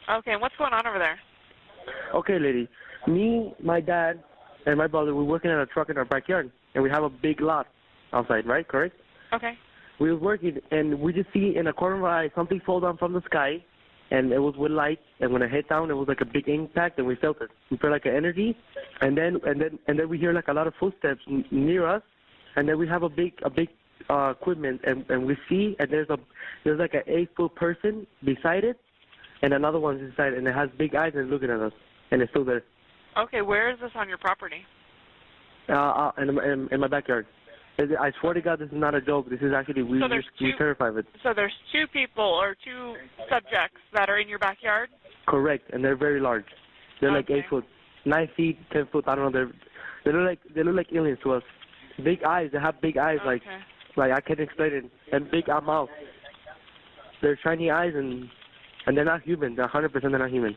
Okay, and what's going on over there? Okay, lady. Me, my dad, and my brother, we're working on a truck in our backyard, and we have a big lot outside, right? Correct? Okay. We were working, and we just see in a corner of our eye something fall down from the sky, and it was with light. And when it hit down, it was like a big impact, and we felt it. We felt like an energy, and then we hear like a lot of footsteps near us, and then we have a big equipment, and we see, and there's like an 8-foot person beside it, and another one's inside, and it has big eyes and looking at us, and it's still there. Okay, where is this on your property? In my backyard. I swear to God, this is not a joke. This is actually, we're terrified of it. So there's 2 people or 2 subjects that are in your backyard? Correct, and they're very large. They're like 8 foot, 9 feet, 10 foot. I don't know. They look like aliens to us. Big eyes. They have big eyes, like I can't explain it. And big mouth. They're shiny eyes, and they're not human. They're 100% they're not human.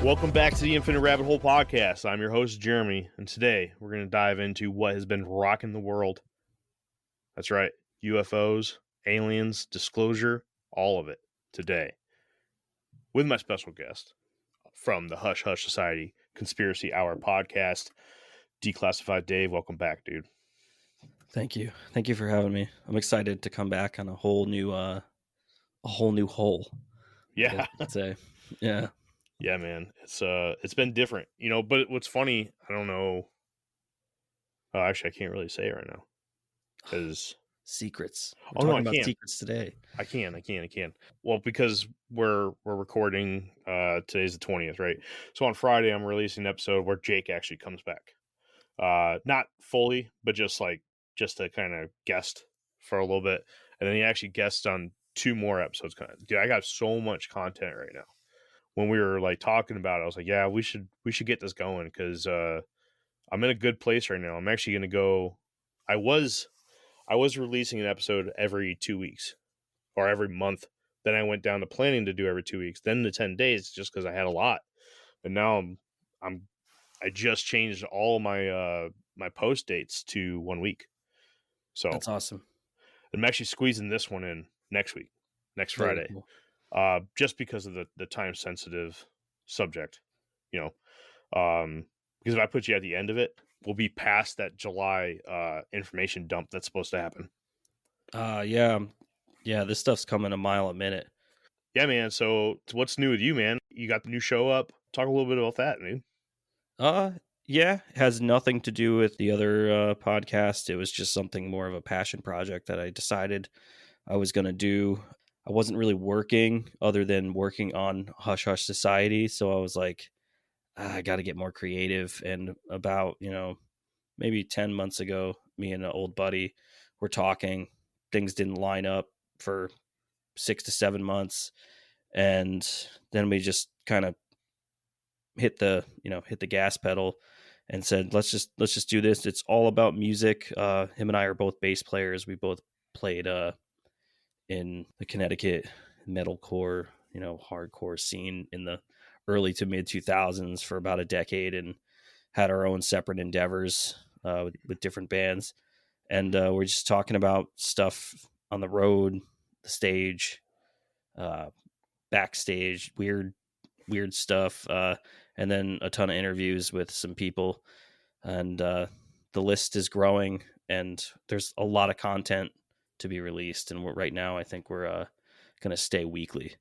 Welcome back to the Infinite Rabbit Hole Podcast. I'm your host, Jeremy, and today we're going to dive into what has been rocking the world. That's right, UFOs, aliens, disclosure, all of it today. With my special guest from the Hush Hush Society Conspiracy Hour Podcast, Declassified Dave. Welcome back, dude. Thank you. Thank you for having me. I'm excited to come back on a whole new hole. Yeah. I'd say. Yeah. Yeah, man, it's been different, but what's funny, I don't know. Oh, actually, I can't really say it right now because secrets. We're talking about secrets today. I can. Well, because we're recording, today's the 20th, right? So on Friday, I'm releasing an episode where Jake actually comes back. Not fully, but just to kind of guest for a little bit, and then he actually guests on 2 more episodes. Dude, I got so much content right now. When we were talking about it, I was like, yeah, we should get this going because I'm in a good place right now. I'm actually going to go. I was releasing an episode every 2 weeks or every month. Then I went down to planning to do every 2 weeks. Then the 10 days just because I had a lot. And now I just changed all my my post dates to 1 week. So that's awesome. I'm actually squeezing this one in next Friday. Cool. Just because of the time sensitive subject, because if I put you at the end of it, we'll be past that July information dump that's supposed to happen. Yeah, this stuff's coming a mile a minute. Yeah, man. So what's new with you, man? You got the new show up. Talk a little bit about that, dude. Yeah, it has nothing to do with the other podcast. It was just something more of a passion project that I decided I was going to do. I wasn't really working other than working on Hush Hush Society. So I was like, I got to get more creative. And about, maybe 10 months ago, me and an old buddy were talking. Things didn't line up for 6 to 7 months. And then we just kind of hit the gas pedal and said, let's just do this. It's all about music. Him and I are both bass players. We both played, in the Connecticut metalcore, hardcore scene in the early to mid 2000s for about a decade, and had our own separate endeavors with different bands. And we're just talking about stuff on the road, the stage, backstage, weird stuff, and then a ton of interviews with some people. And the list is growing, and there's a lot of content to be released, and right now I think we're gonna stay weekly.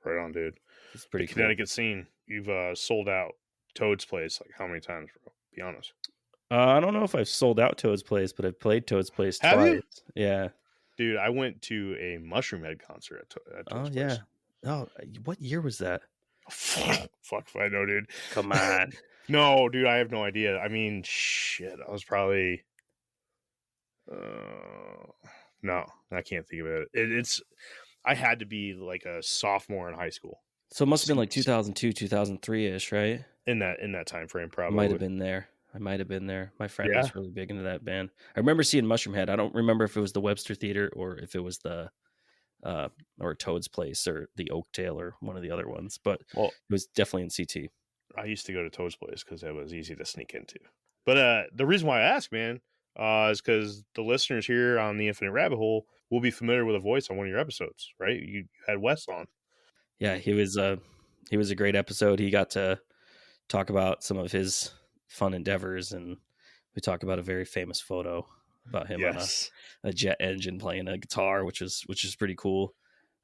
Right on, dude. It's pretty cool. Connecticut scene. You've sold out Toad's Place how many times, bro? Be honest. I don't know if I've sold out Toad's Place, but I've played Toad's Place Have twice. You? Yeah, dude, I went to a Mushroom Head concert at Toad's Place. Yeah. Oh, what year was that? Fuck if I know, dude. Come on. No, dude, I have no idea. I mean, shit, I was probably No, I can't think of it. It's I had to be like a sophomore in high school. So it must have been like 2002, 2003-ish, right? In that time frame, I probably. might have been there. My friend Yeah. was really big into that band. I remember seeing Mushroom Head. I don't remember if it was the Webster Theater or if it was the or Toad's Place or the Oaktail or one of the other ones, but Well, it was definitely in CT. I used to go to Toad's Place because it was easy to sneak into. But the reason why I ask, man, is because the listeners here on the Infinite Rabbit Hole will be familiar with a voice on one of your episodes, right? You had Wes on. Yeah, he was a great episode. He got to talk about some of his fun endeavors, and we talk about a very famous photo about him on a jet engine playing a guitar, which is pretty cool.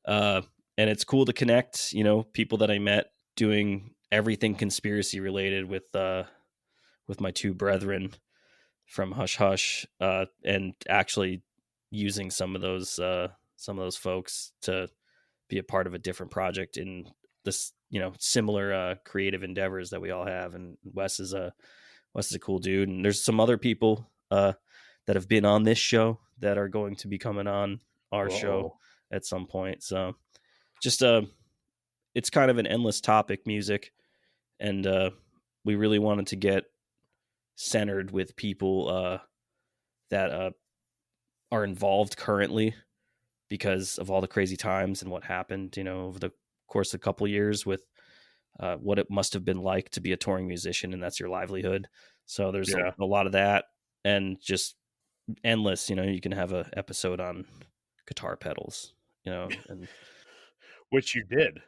And it's cool to connect, people that I met doing everything conspiracy related with my two brethren from Hush Hush, and actually using some of those folks to be a part of a different project in this, similar creative endeavors that we all have. And Wes is a cool dude. And there's some other people that have been on this show that are going to be coming on our show at some point. So just it's kind of an endless topic, music, and we really wanted to get centered with people that are involved currently because of all the crazy times and what happened, over the course of a couple of years with what it must have been like to be a touring musician, and that's your livelihood. So there's a lot of that, and just endless. You can have an episode on guitar pedals, and which you did.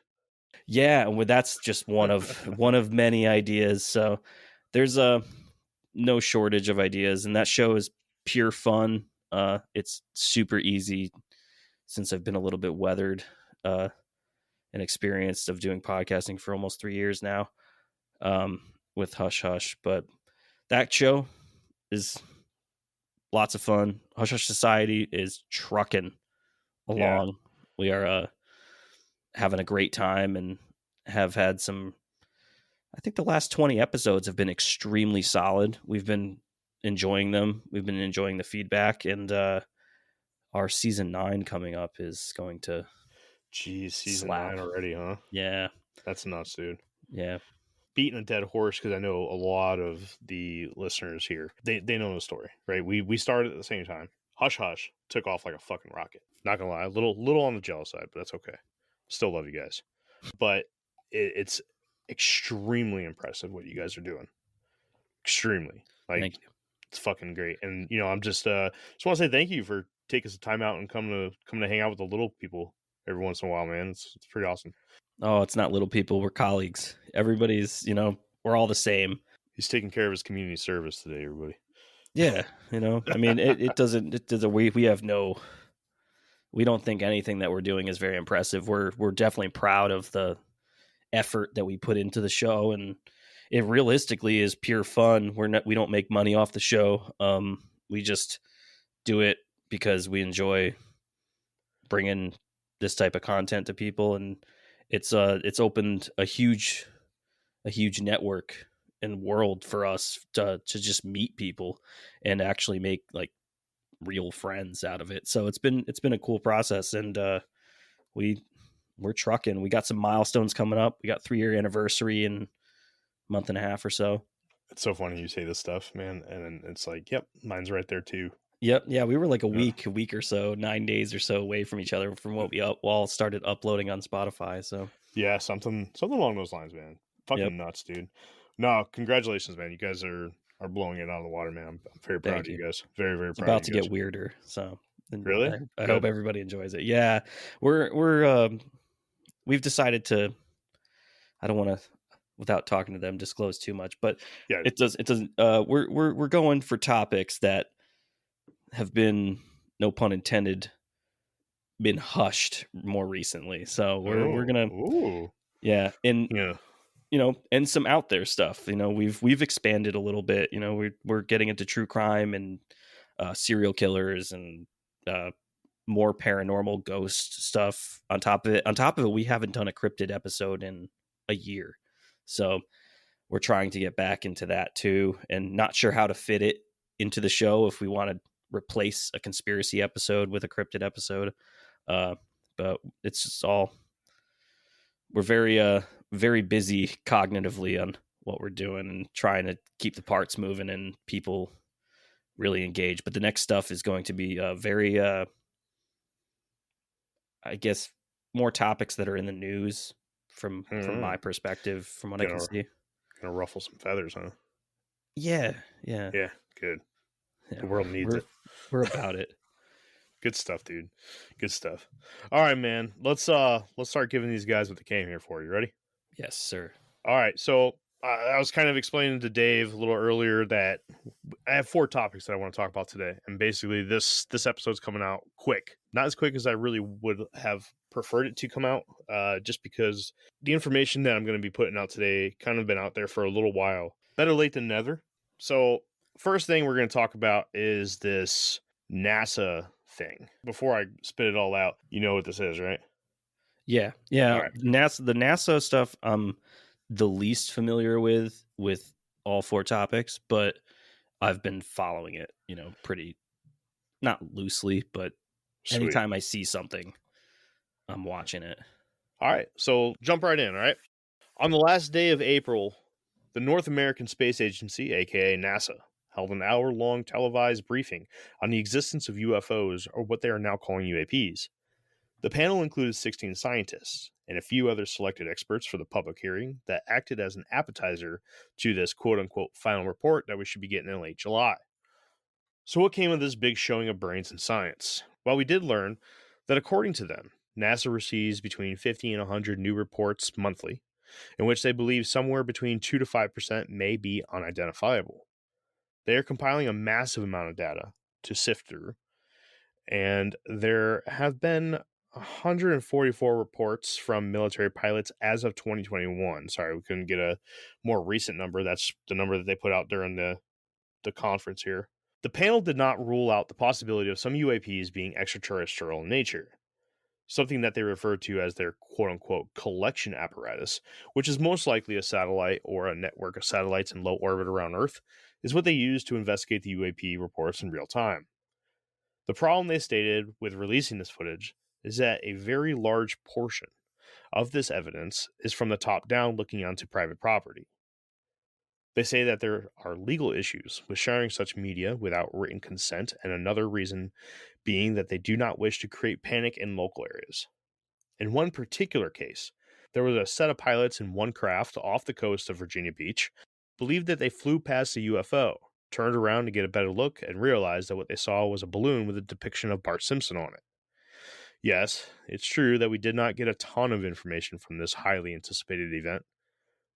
Yeah, well, that's just one of many ideas. So there's no shortage of ideas, and that show is pure fun. It's super easy since I've been a little bit weathered and experienced of doing podcasting for almost 3 years now with Hush Hush. But that show is lots of fun. Hush Hush Society is trucking along. Yeah. We are having a great time and have had some. I think the last 20 episodes have been extremely solid. We've been enjoying them. We've been enjoying the feedback, and our season 9 coming up is going to season slap. 9 already, huh? Yeah. That's nuts, dude. Yeah. Beating a dead horse, because I know a lot of the listeners here, they know the story, right? We started at the same time. Hush Hush took off like a fucking rocket. Not gonna lie, a little on the jealous side, but that's okay. Still love you guys. But it's extremely impressive what you guys are doing. Extremely. Like, thank you. It's fucking great. And I'm just want to say thank you for taking some time out and come to hang out with the little people every once in a while, man. It's pretty awesome. Oh, it's not little people, we're colleagues. Everybody's, we're all the same. He's taking care of his community service today, everybody. Yeah, I mean, it doesn't we don't think anything that we're doing is very impressive. We're definitely proud of the effort that we put into the show, and it realistically is pure fun. We don't make money off the show. We just do it because we enjoy bringing this type of content to people, and it's opened a huge network and world for us to just meet people and actually make like real friends out of it. So it's been a cool process, and we're trucking. We got some milestones coming up. We got 3-year anniversary in a month and a half or so. It's so funny you say this stuff, man, and it's like, yep, mine's right there too. Yep, yeah, we were like a week or so, 9 days or so away from each other from what we all started uploading on Spotify. So yeah, something along those lines, man. Fucking nuts, dude. No, congratulations, man. You guys are blowing it out of the water, man. I'm very proud of you guys. Very, very proud. It's about to get weirder, so really, I hope everybody enjoys it. Yeah, we've decided to. I don't want to, without talking to them, disclose too much, but yeah, it doesn't. We're going for topics that have been, no pun intended, been hushed more recently. So we're gonna, and some out there stuff. We've expanded a little bit. We're getting into true crime and serial killers and more paranormal ghost stuff. On top of it, we haven't done a cryptid episode in a year, so we're trying to get back into that too, and not sure how to fit it into the show. If we want to replace a conspiracy episode with a cryptid episode. But it's just all, we're very busy cognitively on what we're doing and trying to keep the parts moving and people really engaged. But the next stuff is going to be very, I guess, more topics that are in the news from my perspective, from what I can see. Gonna ruffle some feathers, huh? Yeah. Yeah, good. Yeah, The world needs it. We're about it. Good stuff, dude. Good stuff. All right, man. Let's start giving these guys what they came here for. You ready? Yes, sir. All right. So I was kind of explaining to Dave a little earlier that I have 4 topics that I want to talk about today, and basically this episode's coming out quick. Not as quick as I really would have preferred it to come out, just because the information that I'm going to be putting out today kind of been out there for a little while. Better late than never. So first thing we're going to talk about is this NASA thing. Before I spit it all out, you know what this is, right? Yeah. All right. The NASA stuff I'm the least familiar with all 4 topics, but I've been following it, pretty, not loosely, but Sweet. Anytime I see something, I'm watching it. All right, so jump right in, all right? On the last day of April, the North American Space Agency, aka NASA, held an hour-long televised briefing on the existence of UFOs, or what they are now calling UAPs. The panel included 16 scientists and a few other selected experts for the public hearing that acted as an appetizer to this quote-unquote final report that we should be getting in late July. So what came of this big showing of brains in science? Well, we did learn that according to them, NASA receives between 50 and 100 new reports monthly, in which they believe somewhere between 2 to 5% may be unidentifiable. They are compiling a massive amount of data to sift through, and there have been 144 reports from military pilots as of 2021. Sorry, we couldn't get a more recent number. That's the number that they put out during the conference here. The panel did not rule out the possibility of some UAPs being extraterrestrial in nature, something that they refer to as their quote-unquote collection apparatus, which is most likely a satellite or a network of satellites in low orbit around Earth, is what they use to investigate the UAP reports in real time. The problem they stated with releasing this footage is that a very large portion of this evidence is from the top down looking onto private property. They say that there are legal issues with sharing such media without written consent, and another reason being that they do not wish to create panic in local areas. In one particular case, there was a set of pilots in one craft off the coast of Virginia Beach, believed that they flew past a UFO, turned around to get a better look, and realized that what they saw was a balloon with a depiction of Bart Simpson on it. Yes, it's true that we did not get a ton of information from this highly anticipated event,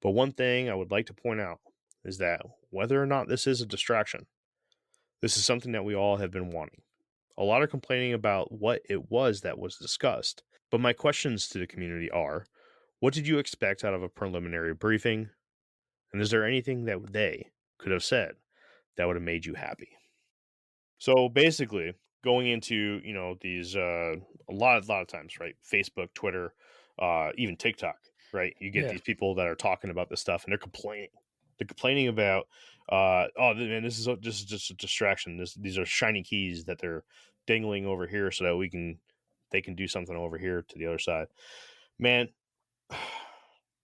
but one thing I would like to point out is that whether or not this is a distraction, this is something that we all have been wanting. A lot are complaining about what it was that was discussed, but my questions to the community are, what did you expect out of a preliminary briefing? And is there anything that they could have said that would have made you happy? So basically, going into, these, a lot of times, right? Facebook, Twitter, even TikTok, right? You get these people that are talking about this stuff and they're complaining. They're complaining about, oh man, this is just a distraction. These are shiny keys that they're dangling over here so that they can do something over here to the other side. Man,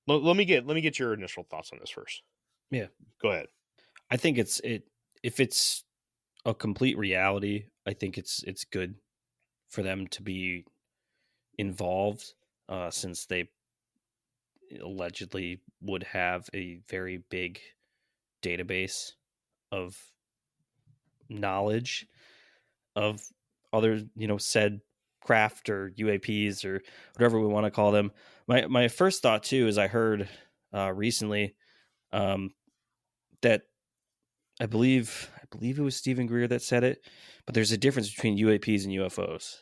let me get your initial thoughts on this first. Yeah, go ahead. I think if it's a complete reality, I think it's good for them to be involved, since they allegedly would have a very big database of knowledge of other, said craft or UAPs or whatever we want to call them. My first thought too is I heard recently that I believe it was Stephen Greer that said it, but there's a difference between UAPs and UFOs.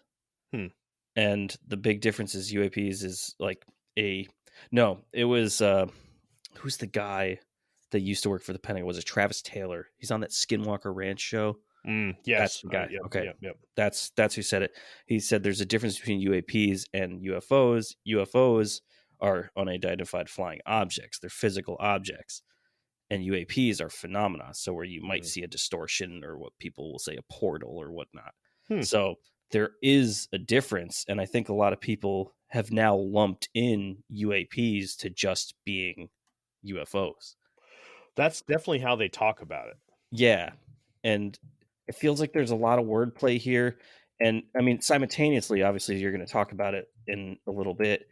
And the big difference is UAPs is like it was who's the guy that used to work for the Pentagon? Was it Travis Taylor? He's on that Skinwalker Ranch show. Yes, that's the guy. Yep, okay, yep. That's who said it. He said there's a difference between UAPs and UFOs. UFOs are unidentified flying objects. They're physical objects, and UAPs are phenomena. So where you might see a distortion or what people will say a portal or whatnot. So there is a difference. And I think a lot of people have now lumped in UAPs to just being UFOs. That's definitely how they talk about it. Yeah. And it feels like there's a lot of wordplay here. And I mean, simultaneously, obviously, you're going to talk about it in a little bit.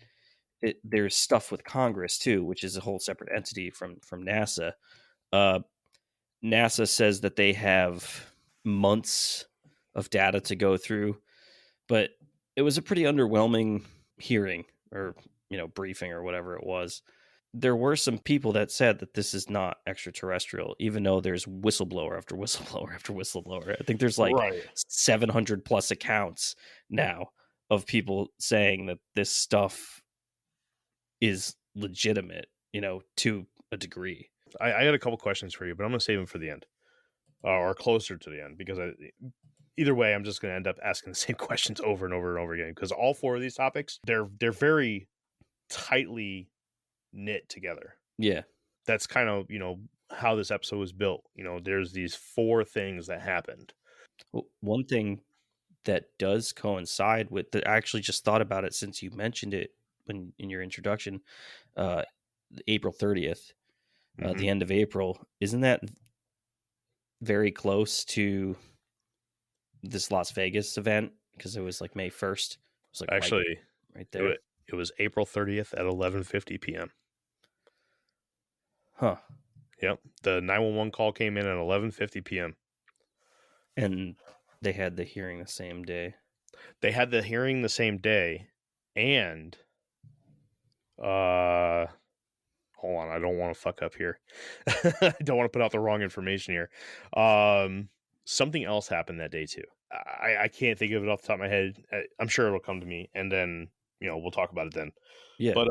There's stuff with Congress too, which is a whole separate entity from NASA. NASA says that they have months of data to go through, but it was a pretty underwhelming hearing or briefing or whatever it was. There were some people that said that this is not extraterrestrial, even though there's whistleblower after whistleblower after whistleblower. I think there's like 700 plus accounts now of people saying that this stuff is legitimate, to a degree. I got a couple questions for you, but I'm going to save them for the end or closer to the end, because either way, I'm just going to end up asking the same questions over and over and over again, because all four of these topics, they're very tightly knit together. Yeah. That's kind of, how this episode was built. There's these four things that happened. Well, one thing that does coincide with that, I actually just thought about it since you mentioned it in your introduction, April 30th, the end of April, isn't that very close to this Las Vegas event? Because it was like May 1st. It was like actually right there. It was April 30th at 11:50 p.m. Huh. Yep. The 911 call came in at 11:50 p.m. And they had the hearing the same day. They had the hearing the same day, and hold on, I don't want to fuck up here. I don't want to put out the wrong information here. Something else happened that day too. I can't think of it off the top of my head. I'm sure it'll come to me, and then we'll talk about it then. Yeah. But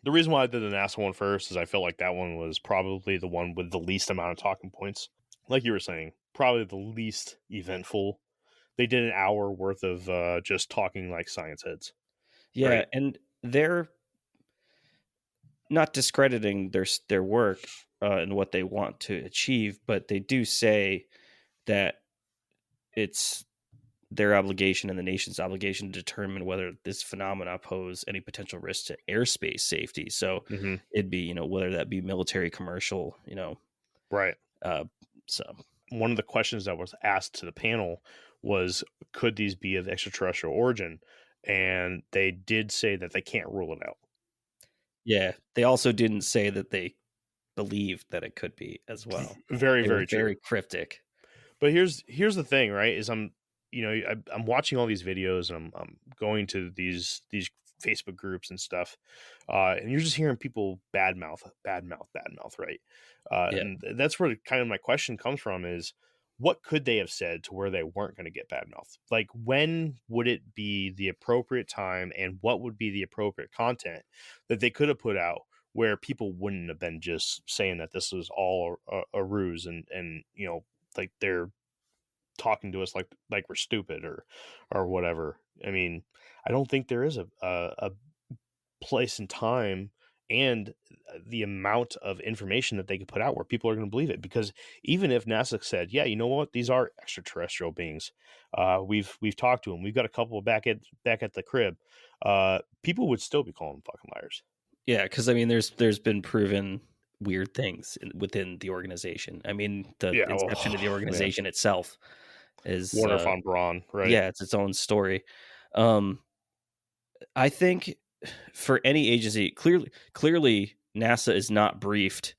the reason why I did the NASA one first is I felt like that one was probably the one with the least amount of talking points. Like you were saying, probably the least eventful. They did an hour worth of just talking like science heads. Yeah, right? And they're not discrediting their work and what they want to achieve, but they do say that it's their obligation and the nation's obligation to determine whether this phenomena pose any potential risk to airspace safety. So it'd be, whether that be military, commercial, Right. So one of the questions that was asked to the panel was, could these be of extraterrestrial origin? And they did say that they can't rule it out. Yeah. They also didn't say that they believed that it could be as well. Very true. Very cryptic. But here's the thing, right? Is I'm watching all these videos, and I'm going to these Facebook groups and stuff, and you're just hearing people badmouth, right? And that's where kind of my question comes from: is what could they have said to where they weren't going to get badmouthed? Like, when would it be the appropriate time, and what would be the appropriate content that they could have put out where people wouldn't have been just saying that this was all a ruse, and like they're talking to us like we're stupid or whatever. I mean, I don't think there is a place and time and the amount of information that they could put out where people are going to believe it. Because even if NASA said, yeah, you know what, these are extraterrestrial beings, we've talked to them, we've got a couple back at the crib, people would still be calling them fucking liars. Yeah, because I mean, there's been proven weird things within the organization. I mean, the inception of the organization itself is Warner von Braun, right? Yeah, it's its own story. I think for any agency, clearly NASA is not briefed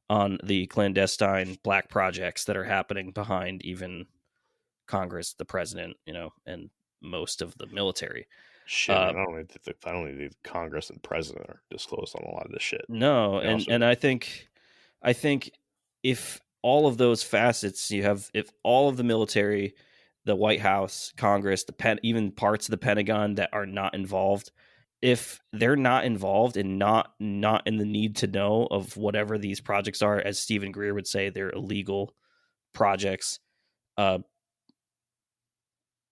on the clandestine black projects that are happening behind even Congress, the president, and most of the military. Shit, I don't think the Congress and president are disclosed on a lot of this shit. No, and I think if all of those facets if all of the military, the White House, Congress, even parts of the Pentagon that are not involved, if they're not involved and not in the need to know of whatever these projects are, as Stephen Greer would say, they're illegal projects. How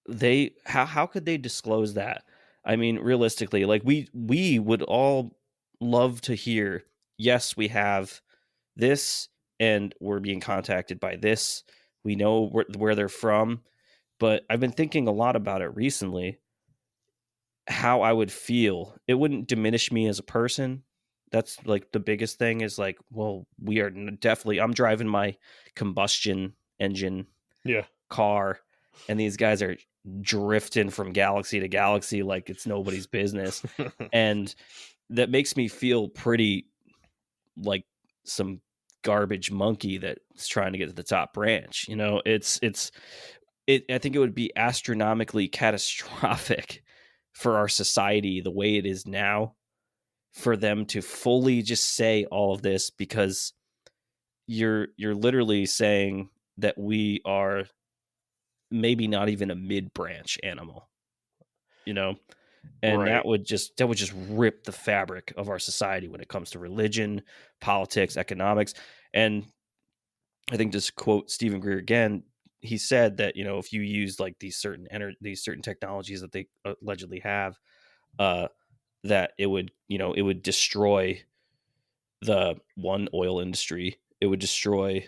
could they disclose that? I mean, realistically, like we would all love to hear, yes, we have this, and we're being contacted by this. We know where they're from, but I've been thinking a lot about it recently, how I would feel. It wouldn't diminish me as a person. That's like the biggest thing is like, well, we are definitely, I'm driving my combustion engine car, and these guys are drifting from galaxy to galaxy like it's nobody's business. And that makes me feel pretty like some garbage monkey that's trying to get to the top branch. You know, I think it would be astronomically catastrophic for our society the way it is now for them to fully just say all of this, because you're literally saying that we are maybe not even a mid-branch animal, you know, and Right. that would just rip the fabric of our society when it comes to religion, politics, economics. And I think, just quote Stephen Greer again, he said that, you know, if you use like these certain technologies that they allegedly have, that it would, you know, it would destroy the oil industry. It would destroy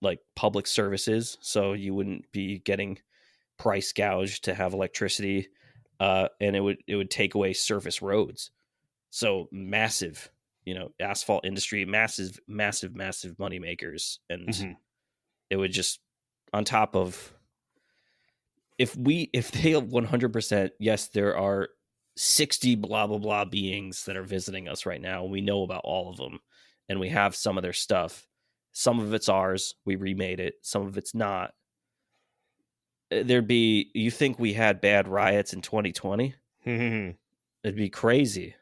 like public services, so you wouldn't be getting price gouged to have electricity, and it would take away surface roads. So massive, you know, asphalt industry, massive money makers. And it would just, on top of, if they 100%, yes, there are 60 blah blah blah beings that are visiting us right now. We know about all of them, and we have some of their stuff. Some of it's ours, we remade it. Some of it's not. You think we had bad riots in 2020? It'd be crazy.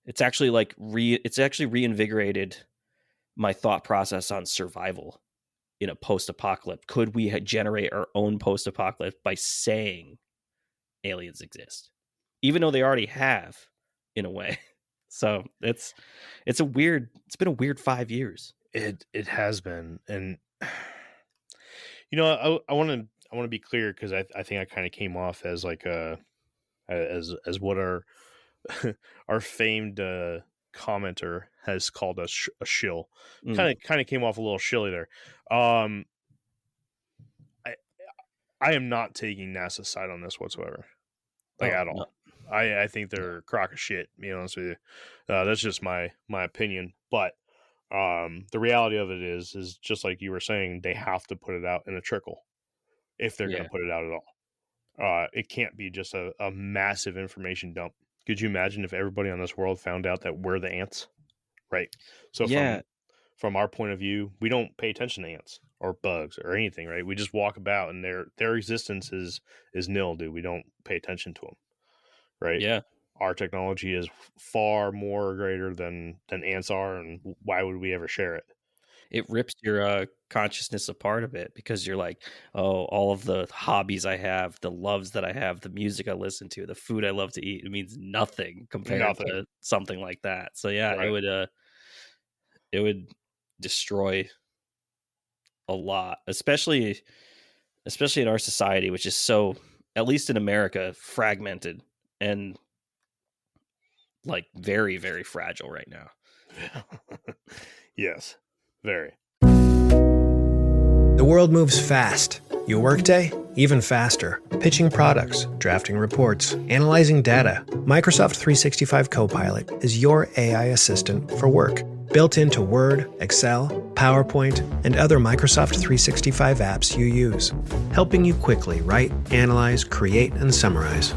It's actually like reinvigorated my thought process on survival in a post-apocalypse. Could we generate our own post-apocalypse by saying aliens exist, even though they already have, in a way? So it's been a weird 5 years. It has been. And you know, I want to be clear, because I think I kind of came off as like as what our famed commenter has called us a shill. Kind of came off a little shilly there. I am not taking NASA's side on this whatsoever, at all. No. I think they're a crock of shit, to be honest with you. That's just my opinion. But the reality of it is just like you were saying, they have to put it out in a trickle if they're going to put it out at all. It can't be just a massive information dump. Could you imagine if everybody on this world found out that we're the ants? Right. So from our point of view, we don't pay attention to ants or bugs or anything, right? We just walk about, and their existence is nil, dude. We don't pay attention to them, right? Yeah. Our technology is far more greater than ants are, and why would we ever share it? It rips your consciousness apart a bit, because you're like, oh, all of the hobbies I have, the loves that I have, the music I listen to, the food I love to eat, it means nothing compared to something like that. So yeah, right. It would destroy a lot, especially in our society, which is so, at least in America, fragmented and like very, very fragile right now. Yes, very. The world moves fast. Your workday, even faster. Pitching products, drafting reports, analyzing data. Microsoft 365 Copilot is your AI assistant for work. Built into Word, Excel, PowerPoint, and other Microsoft 365 apps you use. Helping you quickly write, analyze, create, and summarize,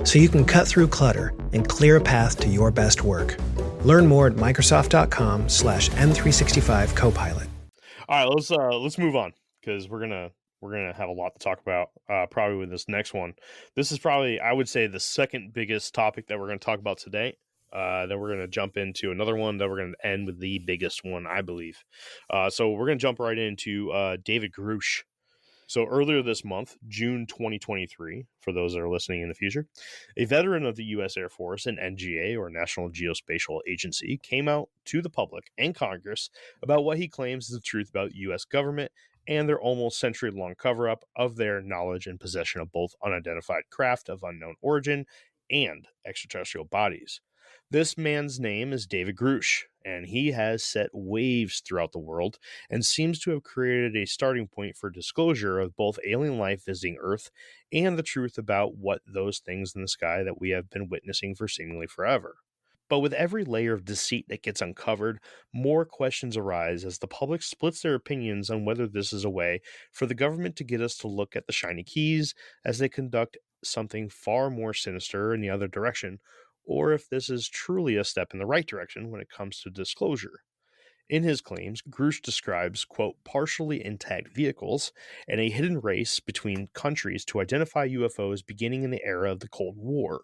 so you can cut through clutter and clear a path to your best work. Learn more at Microsoft.com/M365 Copilot. All right, let's move on, because we're gonna have a lot to talk about probably with this next one. This is probably, I would say, the second biggest topic that we're going to talk about today. Then we're going to jump into another one that we're going to end with the biggest one, I believe. So we're going to jump right into David Grusch. So earlier this month, June 2023, for those that are listening in the future, a veteran of the U.S. Air Force and NGA, or National Geospatial Agency, came out to the public and Congress about what he claims is the truth about U.S. government and their almost century-long cover-up of their knowledge and possession of both unidentified craft of unknown origin and extraterrestrial bodies. This man's name is David Grush, and he has set waves throughout the world and seems to have created a starting point for disclosure of both alien life visiting Earth and the truth about what those things in the sky that we have been witnessing for seemingly forever. But with every layer of deceit that gets uncovered, more questions arise as the public splits their opinions on whether this is a way for the government to get us to look at the shiny keys as they conduct something far more sinister in the other direction, or if this is truly a step in the right direction when it comes to disclosure. In his claims, Grush describes, quote, partially intact vehicles and a hidden race between countries to identify UFOs beginning in the era of the Cold War.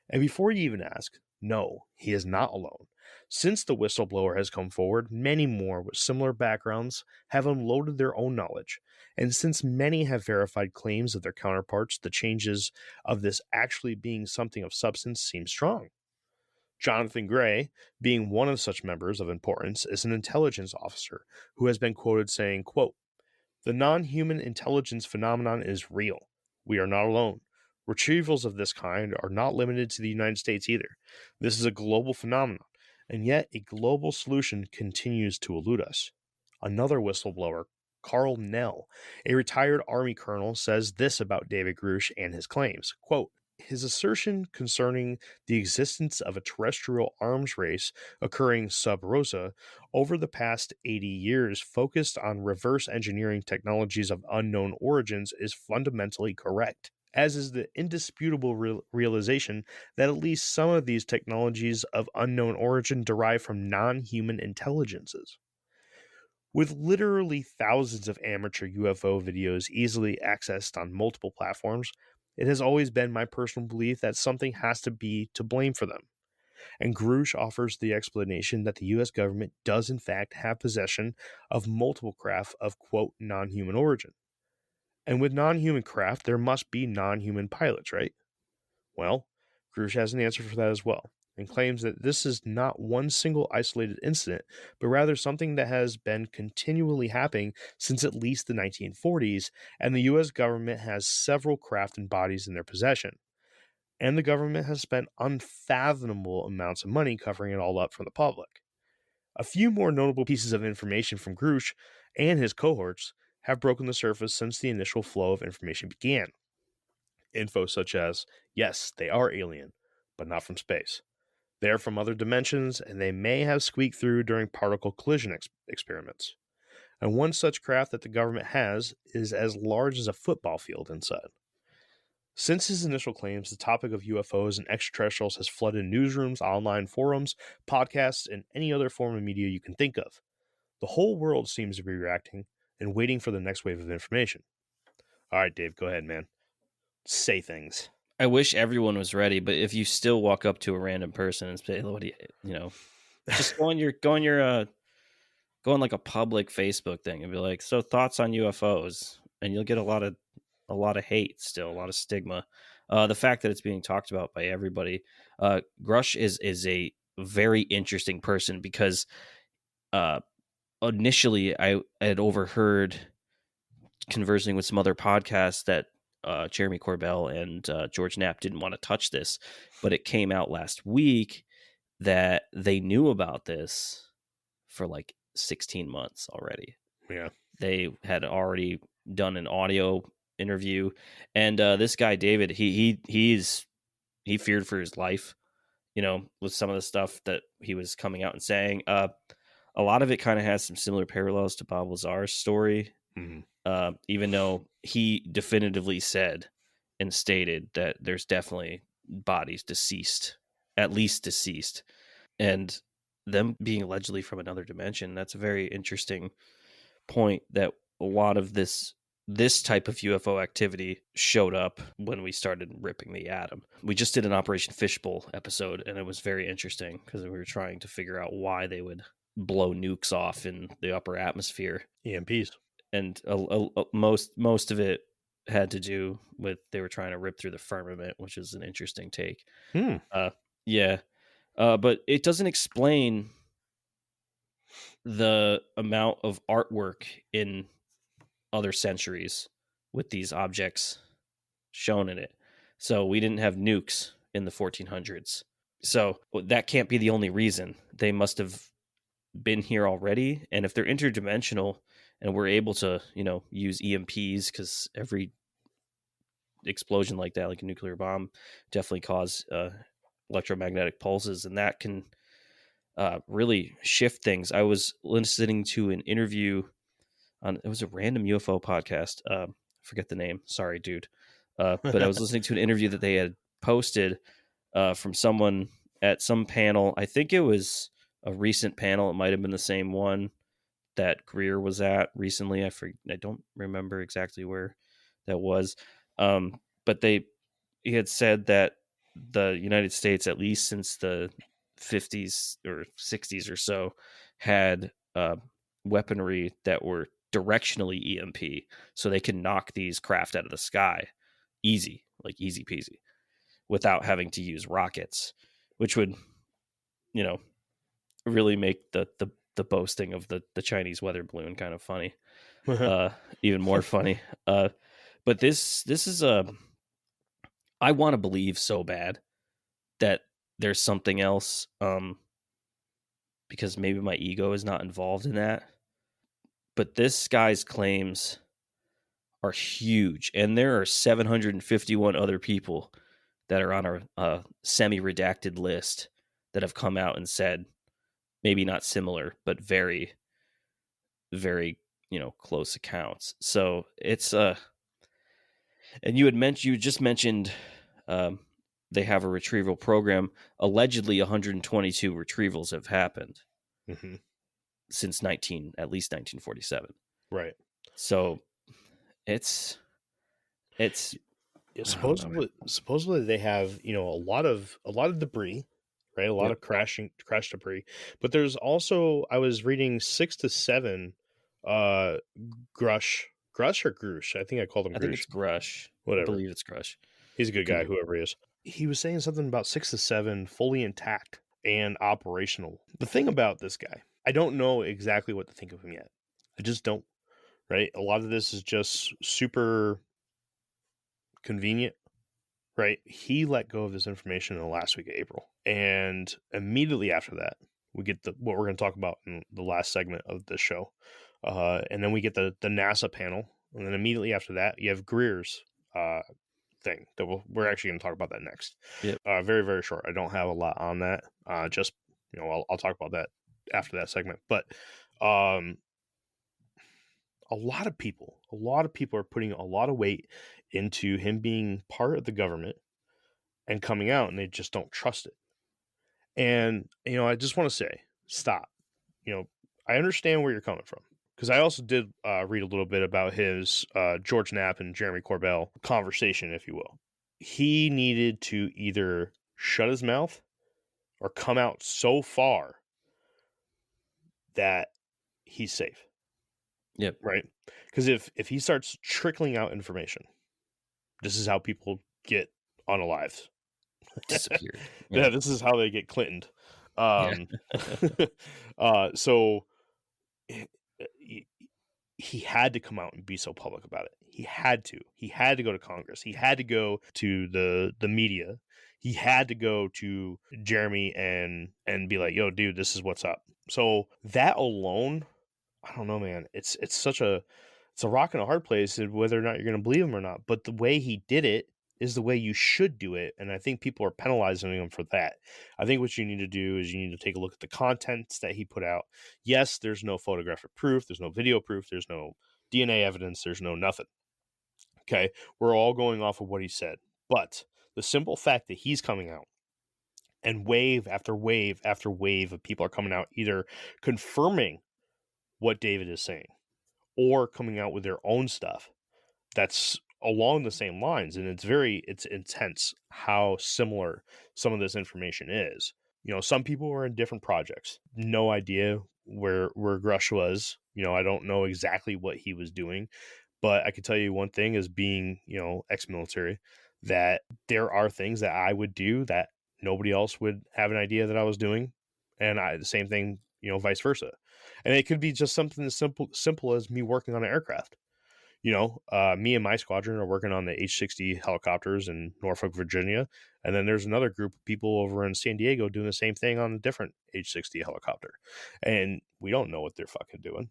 And before you even ask, no, he is not alone. Since the whistleblower has come forward, many more with similar backgrounds have unloaded their own knowledge. And since many have verified claims of their counterparts, the changes of this actually being something of substance seem strong. Jonathan Gray, being one of such members of importance, is an intelligence officer who has been quoted saying, quote, "The non-human intelligence phenomenon is real. We are not alone. Retrievals of this kind are not limited to the United States either. This is a global phenomenon, and yet a global solution continues to elude us." Another whistleblower, Carl Nell, a retired Army colonel, says this about David Grush and his claims, quote, "His assertion concerning the existence of a terrestrial arms race occurring sub rosa over the past 80 years focused on reverse engineering technologies of unknown origins is fundamentally correct, as is the indisputable realization that at least some of these technologies of unknown origin derive from non-human intelligences." With literally thousands of amateur UFO videos easily accessed on multiple platforms, it has always been my personal belief that something has to be to blame for them. And Grush offers the explanation that the US government does in fact have possession of multiple craft of, quote, non-human origin. And with non-human craft, there must be non-human pilots, right? Well, Grush has an answer for that as well, and claims that this is not one single isolated incident, but rather something that has been continually happening since at least the 1940s, and the US government has several craft and bodies in their possession. And the government has spent unfathomable amounts of money covering it all up for the public. A few more notable pieces of information from Grush and his cohorts have broken the surface since the initial flow of information began. Info such as, yes, they are alien, but not from space. They are from other dimensions, and they may have squeaked through during particle collision experiments. And one such craft that the government has is as large as a football field inside. Since his initial claims, the topic of UFOs and extraterrestrials has flooded newsrooms, online forums, podcasts, and any other form of media you can think of. The whole world seems to be reacting and waiting for the next wave of information. All right, Dave, go ahead, man. Say things. I wish everyone was ready, but if you still walk up to a random person and say, "What do you know?" Just go on like a public Facebook thing and be like, "So thoughts on UFOs?" And you'll get a lot of hate still, a lot of stigma. The fact that it's being talked about by everybody. Grush is a very interesting person because initially I had overheard conversing with some other podcasts that Jeremy Corbell and George Knapp didn't want to touch this, but it came out last week that they knew about this for like 16 months already. Yeah. They had already done an audio interview, and this guy David, he feared for his life, with some of the stuff that he was coming out and saying. A lot of it kind of has some similar parallels to Bob Lazar's story. Mm-hmm. Even though he definitively said and stated that there's definitely bodies deceased, at least deceased, and them being allegedly from another dimension. That's a very interesting point, that a lot of this type of UFO activity showed up when we started ripping the atom. We just did an Operation Fishbowl episode, and it was very interesting because we were trying to figure out why they would blow nukes off in the upper atmosphere. EMPs. And most of it had to do with they were trying to rip through the firmament, which is an interesting take. Yeah. But it doesn't explain the amount of artwork in other centuries with these objects shown in it. So we didn't have nukes in the 1400s. So that can't be the only reason. They must have been here already. And if they're interdimensional and we're able to, use EMPs, because every explosion like that, like a nuclear bomb, definitely cause electromagnetic pulses, and that can really shift things. I was listening to an interview it was a random UFO podcast. I forget the name. Sorry, dude. But I was listening to an interview that they had posted from someone at some panel. I think it was a recent panel. It might have been the same one that Greer was at recently. I don't remember exactly where that was. But he had said that the United States, at least since the 50s or 60s or so, had weaponry that were directionally EMP, so they can knock these craft out of the sky easy peasy, without having to use rockets, which would, really make the boasting of the Chinese weather balloon kind of funny, even more funny. But this is I want to believe so bad that there's something else, because maybe my ego is not involved in that. But this guy's claims are huge, and there are 751 other people that are on our semi-redacted list that have come out and said maybe not similar, but very, very, close accounts. So it's and you just mentioned they have a retrieval program. Allegedly, 122 retrievals have happened since at least 1947. Right. So it's supposedly they have a lot of debris, right? A lot of crash debris, but there's also, I was reading 6 to 7 Grush or Grush. I think I called him Grush. I think it's Grush. Whatever. I believe it's Grush. He's a good guy, whoever he is. He was saying something about 6 to 7 fully intact and operational. The thing about this guy, I don't know exactly what to think of him yet. I just don't, right? A lot of this is just super convenient, right? He let go of this information in the last week of April. And immediately after that, we get what we're going to talk about in the last segment of the show. And then we get the NASA panel. And then immediately after that, you have Greer's thing that we're actually going to talk about that next. Yep. Very, very short. I don't have a lot on that. Just, I'll talk about that after that segment. But a lot of people are putting a lot of weight into him being part of the government and coming out, and they just don't trust it. And, I just want to say, stop. I understand where you're coming from, because I also did read a little bit about his George Knapp and Jeremy Corbell conversation, if you will. He needed to either shut his mouth or come out so far that he's safe. Yep. Right? Because if he starts trickling out information, this is how people get unalived. Disappeared. Yeah, this is how they get Clintoned. So he had to come out and be so public about it. He had to go to Congress. He had to go to the media. He had to go to Jeremy and be like, yo, dude, this is what's up. So that alone, I don't know, man. It's a rock and a hard place, whether or not you're going to believe him or not. But the way he did it is the way you should do it. And I think people are penalizing him for that. I think what you need to do is you need to take a look at the contents that he put out. Yes, there's no photographic proof. There's no video proof. There's no DNA evidence. There's no nothing. Okay. We're all going off of what he said. But the simple fact that he's coming out and wave after wave after wave of people are coming out, either confirming what David is saying or coming out with their own stuff that's along the same lines. And it's intense how similar some of this information is. Some people were in different projects. No idea where Grush was. I don't know exactly what he was doing, but I can tell you one thing, as being, ex-military, that there are things that I would do that nobody else would have an idea that I was doing. And the same thing, vice versa. And it could be just something as simple as me working on an aircraft. Me and my squadron are working on the H-60 helicopters in Norfolk, Virginia. And then there's another group of people over in San Diego doing the same thing on a different H-60 helicopter. And we don't know what they're fucking doing.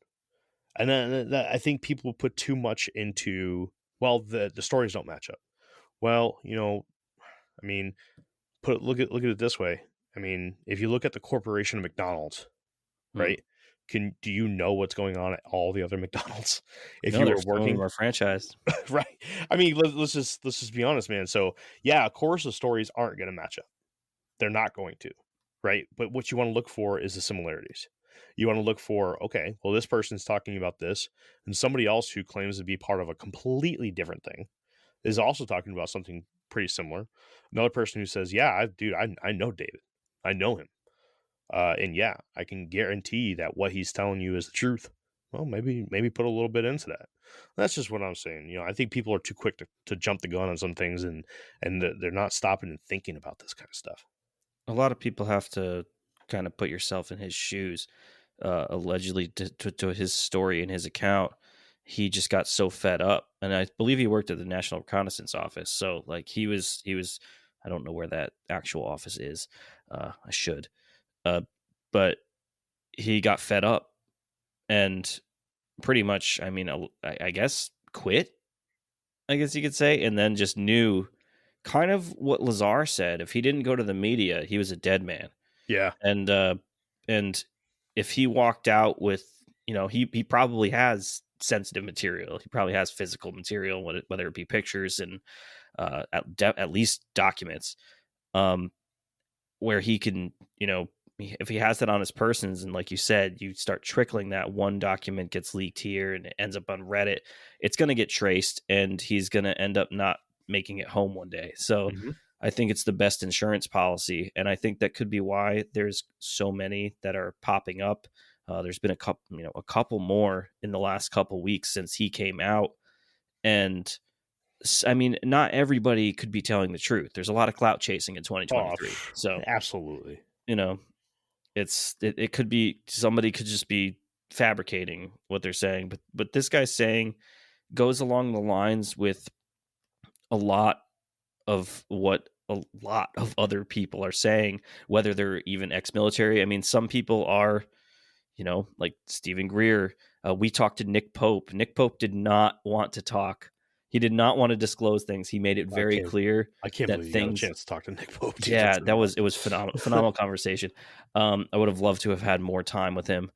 And then I think people put too much into, well, the stories don't match up. Well, I mean, look at it this way. I mean, if you look at the corporation of McDonald's, right? Do you know what's going on at all the other McDonald's? If you were working, our franchise, right? I mean, let's just be honest, man. So yeah, of course, the stories aren't going to match up. They're not going to, right? But what you want to look for is the similarities. You want to look for, okay, well, this person's talking about this, and somebody else who claims to be part of a completely different thing is also talking about something pretty similar. Another person who says, yeah, I know David. I know him. And yeah, I can guarantee that what he's telling you is the truth. Well, maybe put a little bit into that. That's just what I'm saying. I think people are too quick to jump the gun on some things, and they're not stopping and thinking about this kind of stuff. A lot of people have to kind of put yourself in his shoes. Allegedly, to his story and his account, he just got so fed up, and I believe he worked at the National Reconnaissance Office. So, like, he was. I don't know where that actual office is. I should. But he got fed up and pretty much, I mean, I guess quit, I guess you could say, and then just knew kind of what Lazar said. If he didn't go to the media, he was a dead man. Yeah. And if he walked out with, he probably has sensitive material. He probably has physical material, whether it be pictures and at least documents, where he can, if he has that on his persons, and like you said, you start trickling that, one document gets leaked here and it ends up on Reddit, it's going to get traced, and he's going to end up not making it home one day. So I think it's the best insurance policy, and I think that could be why there's so many that are popping up. There's been a couple more in the last couple weeks since he came out, and I mean, not everybody could be telling the truth. There's a lot of clout chasing in 2023. So absolutely, it could be, somebody could just be fabricating what they're saying, but this guy's saying goes along the lines with a lot of what a lot of other people are saying, whether they're even ex-military. I mean, some people are, like Stephen Greer. We talked to Nick Pope. Nick Pope did not want to talk. He did not want to disclose things. He made it very clear. I can't believe you got a chance to talk to Nick Pope. Yeah, it was phenomenal conversation. I would have loved to have had more time with him.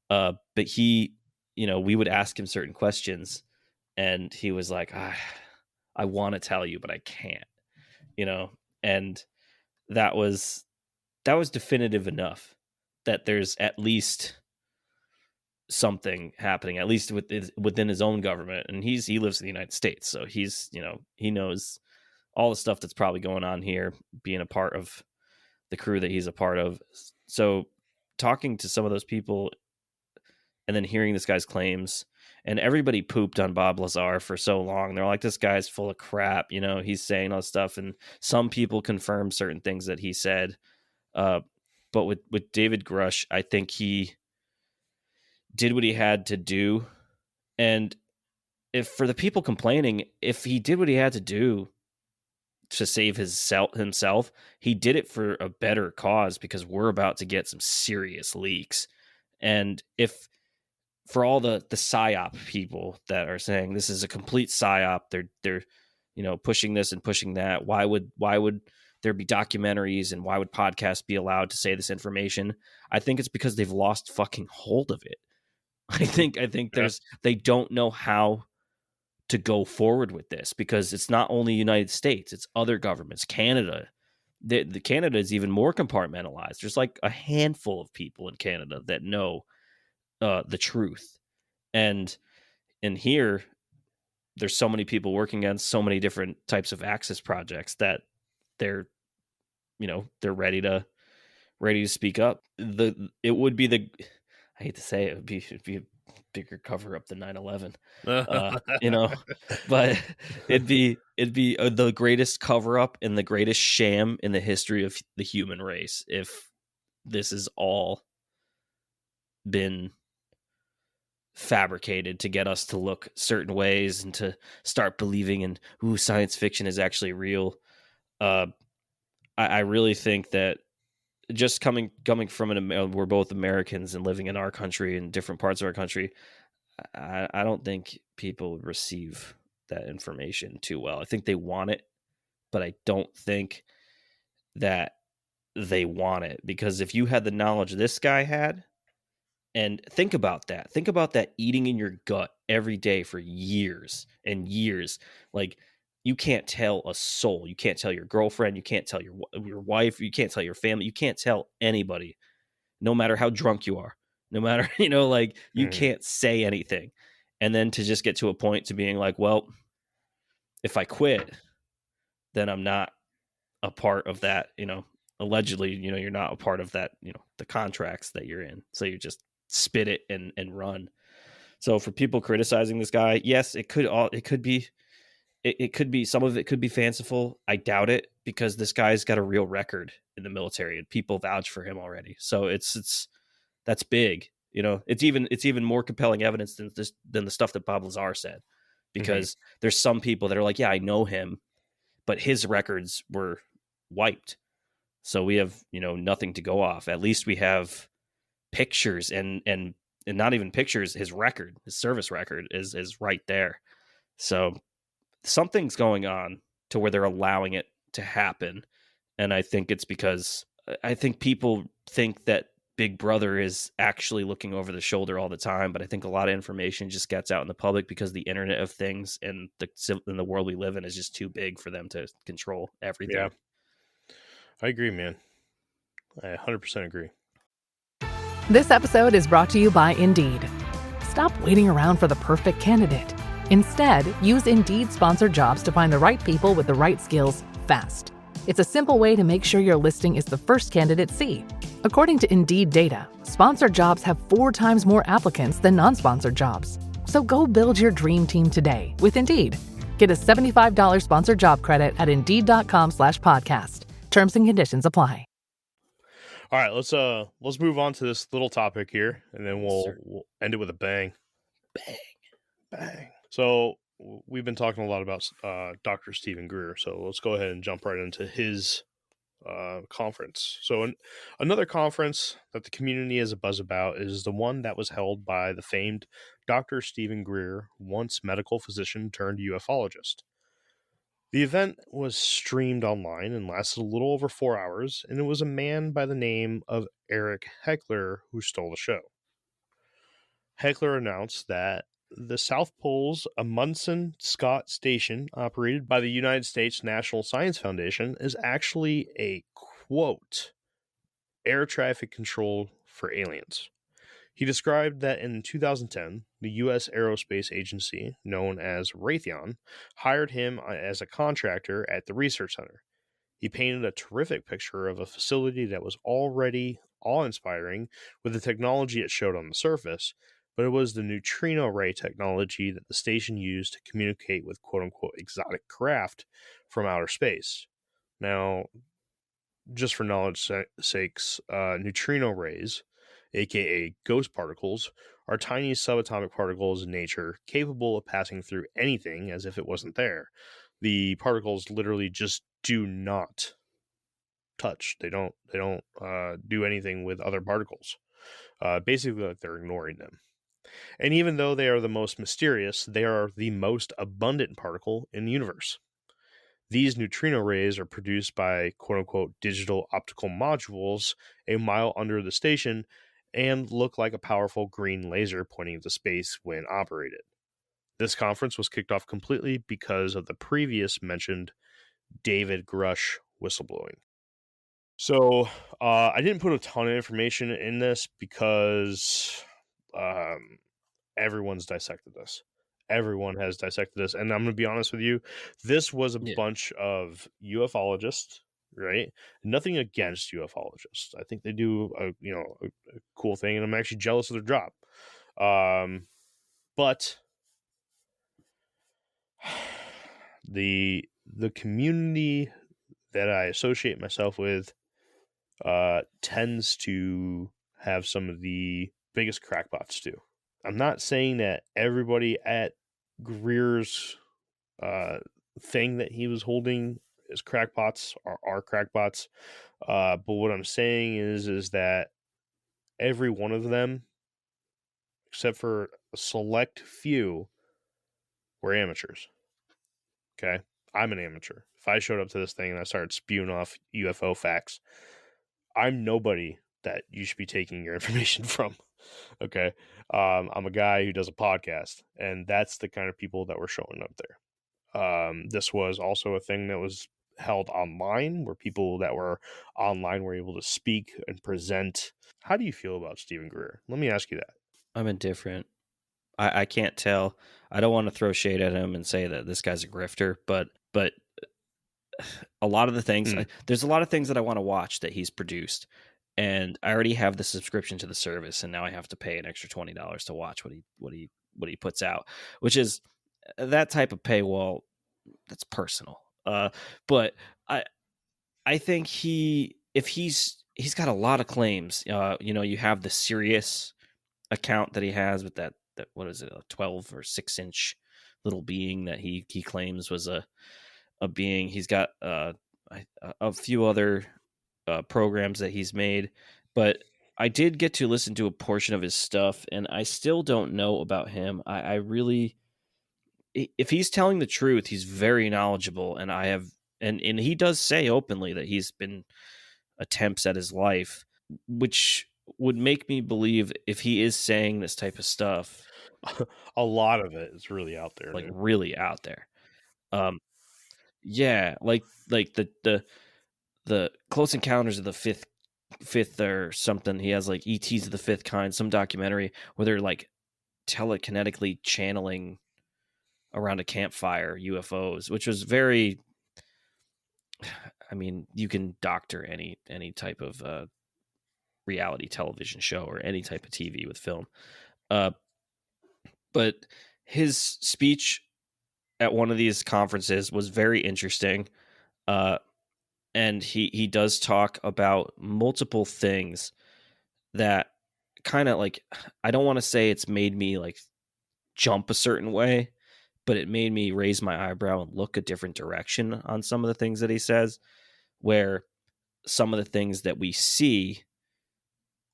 But he, we would ask him certain questions, and he was like, I want to tell you, but I can't, and that was definitive enough that there's at least something happening, at least within his own government. And he lives in the United States, so he's, he knows all the stuff that's probably going on here, being a part of the crew that he's a part of. So talking to some of those people and then hearing this guy's claims, and everybody pooped on Bob Lazar for so long. They're like, this guy's full of crap. He's saying all this stuff. And some people confirm certain things that he said. But with David Grush, I think he did what he had to do. And if for the people complaining, if he did what he had to do to save himself, he did it for a better cause, because we're about to get some serious leaks. And if for all the PSYOP people that are saying this is a complete PSYOP, they're pushing this and pushing that, why would there be documentaries, and why would podcasts be allowed to say this information? I think it's because they've lost fucking hold of it. I think they don't know how to go forward with this, because it's not only United States, it's other governments. Canada, the Canada is even more compartmentalized. There's like a handful of people in Canada that know the truth, and in here there's so many people working on so many different types of access projects that they're ready to speak up. It would be I hate to say it would be a bigger cover up than 9/11, but it'd be the greatest cover up and the greatest sham in the history of the human race if this has all been fabricated to get us to look certain ways and to start believing in science fiction is actually real. I really think that just coming from we're both Americans and living in our country and different parts of our country, I don't think people receive that information too well. I think they want it, but I don't think that they want it, because if you had the knowledge this guy had, and think about that eating in your gut every day for years and years, like you can't tell a soul, you can't tell your girlfriend, you can't tell your wife, you can't tell your family, you can't tell anybody, no matter how drunk you are, no matter, like you can't say anything. And then to just get to a point to being like, well, if I quit, then I'm not a part of that, allegedly, you're not a part of that, the contracts that you're in. So you just spit it and run. So for people criticizing this guy, yes, it could be some of it could be fanciful. I doubt it, because this guy's got a real record in the military and people vouch for him already. So that's big. It's even more compelling evidence than the stuff that Bob Lazar said, because there's some people that are like, yeah, I know him, but his records were wiped. So we have, nothing to go off. At least we have pictures and not even pictures. His record, his service record is right there. So something's going on to where they're allowing it to happen. And I think it's because I think people think that Big Brother is actually looking over the shoulder all the time. But I think a lot of information just gets out in the public because the Internet of Things and the world we live in is just too big for them to control everything. Yeah, I agree, man. I 100% agree. This episode is brought to you by Indeed. Stop waiting around for the perfect candidate. Instead, use Indeed sponsored jobs to find the right people with the right skills fast. It's a simple way to make sure your listing is the first candidates see. According to Indeed data, sponsored jobs have 4 times more applicants than non-sponsored jobs. So go build your dream team today with Indeed. Get a $75 sponsored job credit at Indeed.com/podcast. Terms and conditions apply. All right, let's move on to this little topic here, and then we'll end it with a bang. Bang. So we've been talking a lot about Dr. Stephen Greer, so let's go ahead and jump right into his conference. So another conference that the community has a buzz about is the one that was held by the famed Dr. Stephen Greer, once medical physician turned ufologist. The event was streamed online and lasted a little over 4 hours, and it was a man by the name of Eric Heckler who stole the show. Heckler announced that the South Pole's Amundsen Scott Station, operated by the United States National Science Foundation, is actually a, quote, air traffic control for aliens. He described that in 2010, the U.S. Aerospace Agency, known as Raytheon, hired him as a contractor at the research center. He painted a terrific picture of a facility that was already awe-inspiring with the technology it showed on the surface, but it was the neutrino ray technology that the station used to communicate with quote-unquote exotic craft from outer space. Now, just for knowledge sakes, neutrino rays, aka ghost particles, are tiny subatomic particles in nature capable of passing through anything as if it wasn't there. The particles literally just do not touch. They don't do anything with other particles. Basically, like they're ignoring them. And even though they are the most mysterious, they are the most abundant particle in the universe. These neutrino rays are produced by quote-unquote digital optical modules a mile under the station and look like a powerful green laser pointing into space when operated. This conference was kicked off completely because of the previous mentioned David Grush whistleblowing. So I didn't put a ton of information in this because everyone's dissected this. Everyone has dissected this, and I'm going to be honest with you, this was a bunch of ufologists, right? Nothing against ufologists. I think they do a cool thing, and I'm actually jealous of their job. But the community that I associate myself with tends to have some of the biggest crackpots too. I'm not saying that everybody at Greer's thing that he was holding is crackpots or are crackpots. But what I'm saying is that every one of them, except for a select few, were amateurs. Okay? I'm an amateur. If I showed up to this thing and I started spewing off UFO facts, I'm nobody that you should be taking your information from. Okay? I'm a guy who does a podcast, and that's the kind of people that were showing up there. This was also a thing that was held online, where people that were online were able to speak and present. How do you feel about Stephen Greer? Let me ask you that. I'm indifferent. I can't tell. I don't want to throw shade at him and say that this guy's a grifter, but a lot of the things, there's a lot of things that I want to watch that he's produced, and I already have the subscription to the service, and now I have to pay an extra $20 to watch what he puts out, which is that type of paywall. That's personal. But I think he's got a lot of claims. You have the Sirius account that he has with that what is it, a 12 or 6 inch little being that he claims was a being. He's got a few other programs that he's made, but I did get to listen to a portion of his stuff, and I still don't know about him. I really, if he's telling the truth, he's very knowledgeable, and and he does say openly that he's been attempts at his life, which would make me believe, if he is saying this type of stuff, a lot of it is really out there, like dude. really out there. Yeah, like the Close Encounters of the Fifth or something. He has like ETs of the Fifth Kind, some documentary where they're like telekinetically channeling around a campfire UFOs, which was very, I mean, you can doctor any type of reality television show or any type of TV with film. But his speech at one of these conferences was very interesting. And he does talk about multiple things that kind of like, I don't want to say it's made me like jump a certain way, but it made me raise my eyebrow and look a different direction on some of the things that he says, where some of the things that we see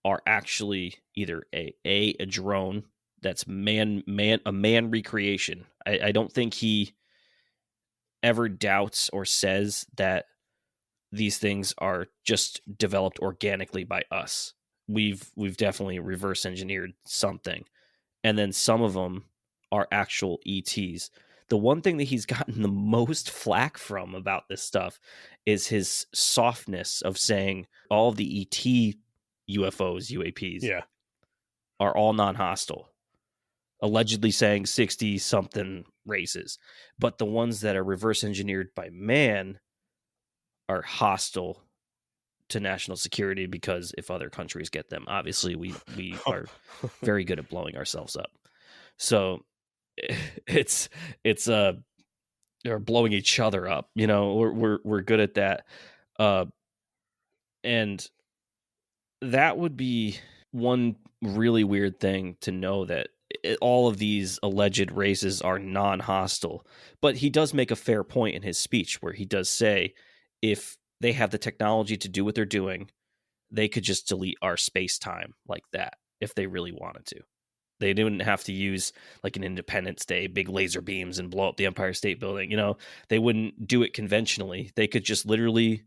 are actually either a drone that's a man recreation. I don't think he ever doubts or says that these things are just developed organically by us. We've definitely reverse engineered something, and then some of them are actual ETs. The one thing that he's gotten the most flack from about this stuff is his softness of saying all of the ET UFOs, UAPs, are all non-hostile, allegedly saying 60-something races. But the ones that are reverse engineered by man are hostile to national security, because if other countries get them, obviously we are very good at blowing ourselves up. So it's or blowing each other up, we're good at that. And that would be one really weird thing to know, that all of these alleged races are non-hostile. But he does make a fair point in his speech, where he does say, if they have the technology to do what they're doing, they could just delete our space-time like that if they really wanted to. They didn't have to use like an Independence Day, big laser beams and blow up the Empire State Building. They wouldn't do it conventionally. They could just literally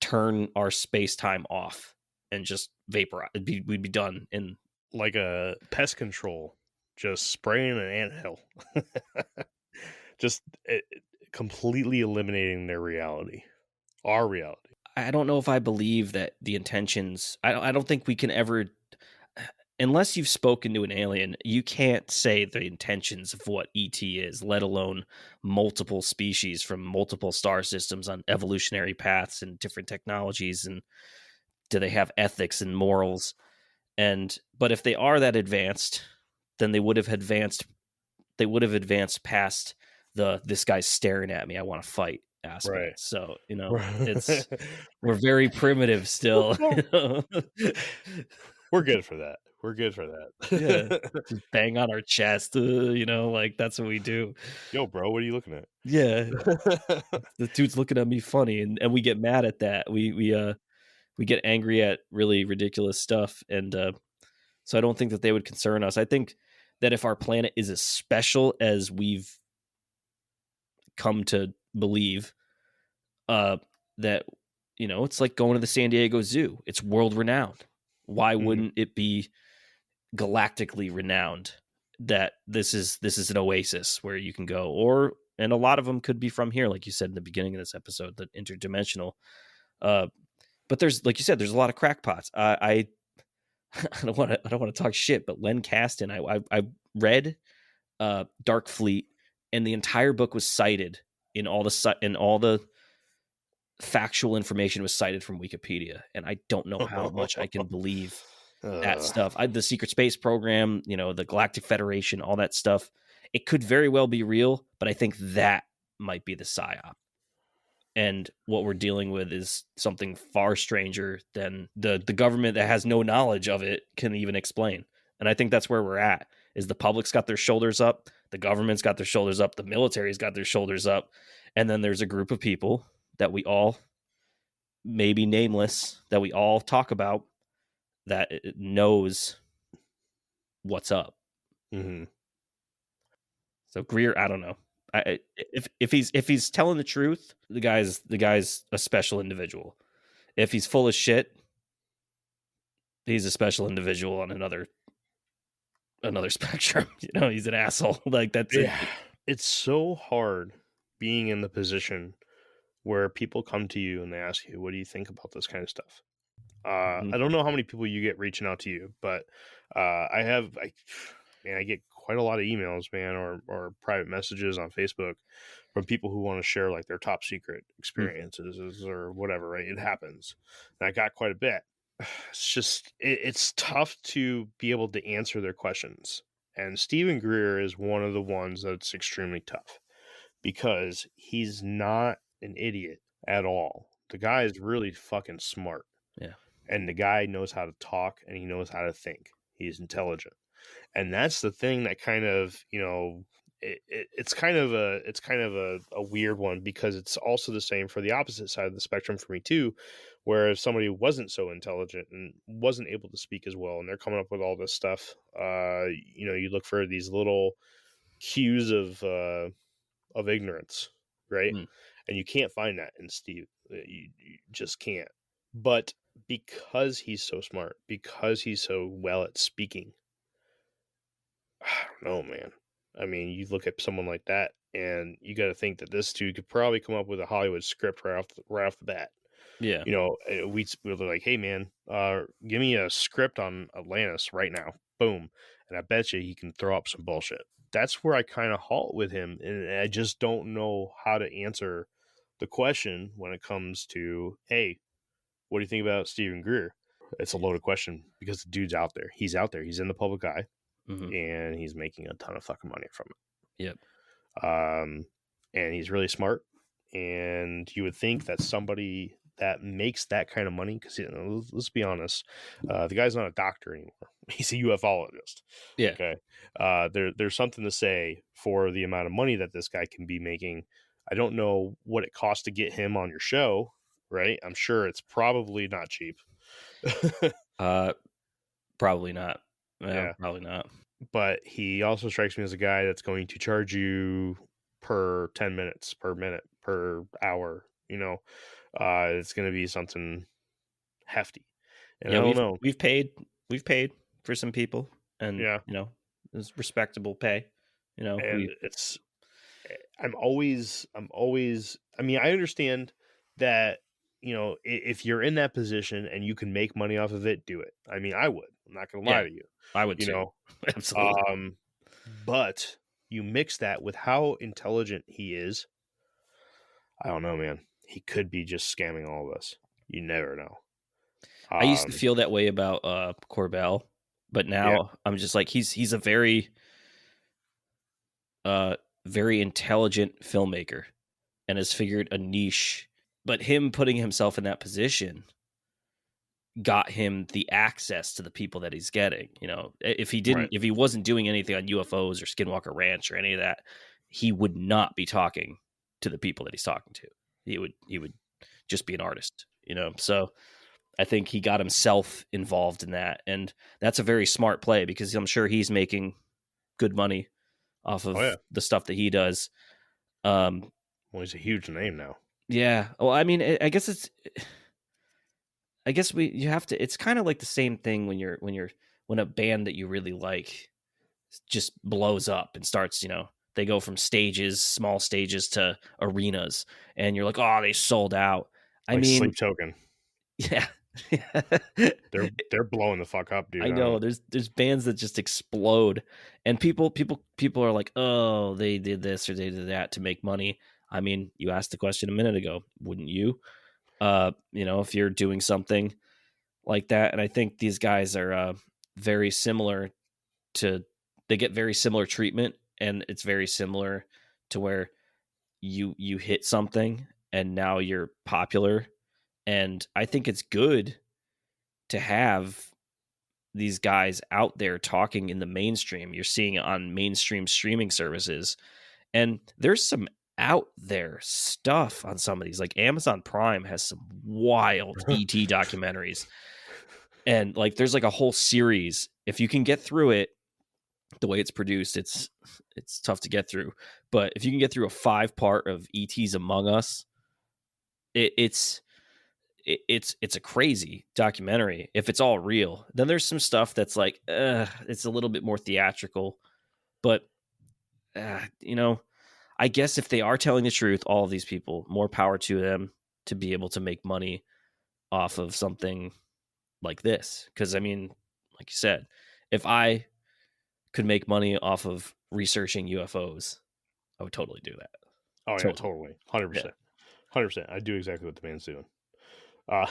turn our space-time off and just vaporize. We'd be done in like a pest control, just spraying an anthill. Just completely eliminating their reality, our reality. I don't know if I believe that the intentions. I don't think we can ever, unless you've spoken to an alien, you can't say the intentions of what ET is, let alone multiple species from multiple star systems on evolutionary paths and different technologies, and do they have ethics and morals? But if they are that advanced, then they would have advanced past this guy's staring at me, I want to fight aspect. Right. So, we're very primitive still. We're good for that. We're good for that. Yeah. Just bang on our chest, like that's what we do. Yo, bro, what are you looking at? Yeah. The dude's looking at me funny, and we get mad at that. We get angry at really ridiculous stuff, and so I don't think that they would concern us. I think that if our planet is as special as we've come to believe, that it's like going to the San Diego Zoo. It's world renowned. Why wouldn't it be galactically renowned? That this is an oasis where you can go, and a lot of them could be from here, like you said in the beginning of this episode, the interdimensional. But there's, like you said, there's a lot of crackpots. I don't want to talk shit, but Len Kasten, I read Dark Fleet, and the entire book was cited in all the factual information was cited from Wikipedia, and I don't know how much I can believe that stuff. The Secret Space Program, the Galactic Federation, all that stuff. It could very well be real, but I think that might be the psyop. And what we're dealing with is something far stranger than the government that has no knowledge of it can even explain. And I think that's where we're at, is the public's got their shoulders up, the government's got their shoulders up, the military's got their shoulders up, and then there's a group of people that we all, maybe nameless, that we all talk about, that knows what's up. Mm-hmm. So Greer, I don't know. If he's telling the truth, the guy's a special individual. If he's full of shit, he's a special individual on another spectrum. He's an asshole. Like, that's it. It's so hard being in the position where people come to you and they ask you, what do you think about this kind of stuff? I don't know how many people you get reaching out to you, but I get quite a lot of emails, man, or private messages on Facebook from people who want to share like their top secret experiences or whatever, right? It happens. And I got quite a bit. It's just, it's tough to be able to answer their questions. And Stephen Greer is one of the ones that's extremely tough because he's not an idiot at all. The guy is really fucking smart. Yeah. And the guy knows how to talk and he knows how to think. He's intelligent. And that's the thing that kind of, it's kind of a weird one, because it's also the same for the opposite side of the spectrum for me too, where if somebody wasn't so intelligent and wasn't able to speak as well, and they're coming up with all this stuff, you look for these little cues of ignorance, right? And you can't find that in Steve. You just can't. But because he's so smart, because he's so well at speaking, I don't know, man. I mean, you look at someone like that, and you got to think that this dude could probably come up with a Hollywood script right off the bat. Yeah. We're like, hey, man, give me a script on Atlantis right now. Boom. And I bet you he can throw up some bullshit. That's where I kind of halt with him. And I just don't know how to answer the question when it comes to, hey, what do you think about Stephen Greer? It's a loaded question because the dude's out there. He's out there. He's in the public eye. And he's making a ton of fucking money from it. Yep. And he's really smart. And you would think that somebody that makes that kind of money, because let's be honest, the guy's not a doctor anymore. He's a ufologist. Yeah. Okay. There's something to say for the amount of money that this guy can be making. I don't know what it costs to get him on your show, right? I'm sure it's probably not cheap. Probably not. Yeah, probably not. But he also strikes me as a guy that's going to charge you per 10 minutes, per minute, per hour. It's going to be something hefty. And I don't know. We've paid for some people, and it's respectable pay. And I'm always. I mean, I understand that. If you're in that position and you can make money off of it, do it. I mean, I would. I'm not going to lie to you. I would too. Absolutely. But you mix that with how intelligent he is. I don't know, man. He could be just scamming all of us. You never know. I used to feel that way about Corbell, but now I'm just like, he's a very, very intelligent filmmaker and has figured a niche. But him putting himself in that position got him the access to the people that he's getting. You know, if he didn't, Right. if he wasn't doing anything on UFOs or Skinwalker Ranch or any of that, he would not be talking to the people that he's talking to. He would just be an artist, you know? So I think he got himself involved in that. And that's a very smart play because I'm sure he's making good money off of the stuff that he does. Well, he's a huge name now. Yeah. Well, I mean, I guess it's kind of like the same thing when a band that you really like just blows up and starts, you know, they go from small stages to arenas, and you're like, oh, they sold out. I mean, Sleep Token. Yeah. They're blowing the fuck up, dude. I know there's bands that just explode, and people are like, oh, they did this or they did that to make money. I mean, you asked the question a minute ago, wouldn't you? You know, if you're doing something like that, and I think these guys are very similar they get very similar treatment, and it's very similar to where you hit something and now you're popular. And I think it's good to have these guys out there talking in the mainstream. You're seeing it on mainstream streaming services, and there's some out there stuff on some of these. Like Amazon Prime has some wild ET documentaries, and like there's like a whole series. If you can get through it, the way it's produced, it's tough to get through. But if you can get through a 5-part of ET's Among Us, it's a crazy documentary if it's all real. Then there's some stuff that's like it's a little bit more theatrical, but you know, I guess if they are telling the truth, all of these people, more power to them to be able to make money off of something like this. Because I mean, like you said, if I could make money off of researching UFOs, I would totally do that. Oh yeah, totally, 100%, 100%. I do exactly what the man's doing. All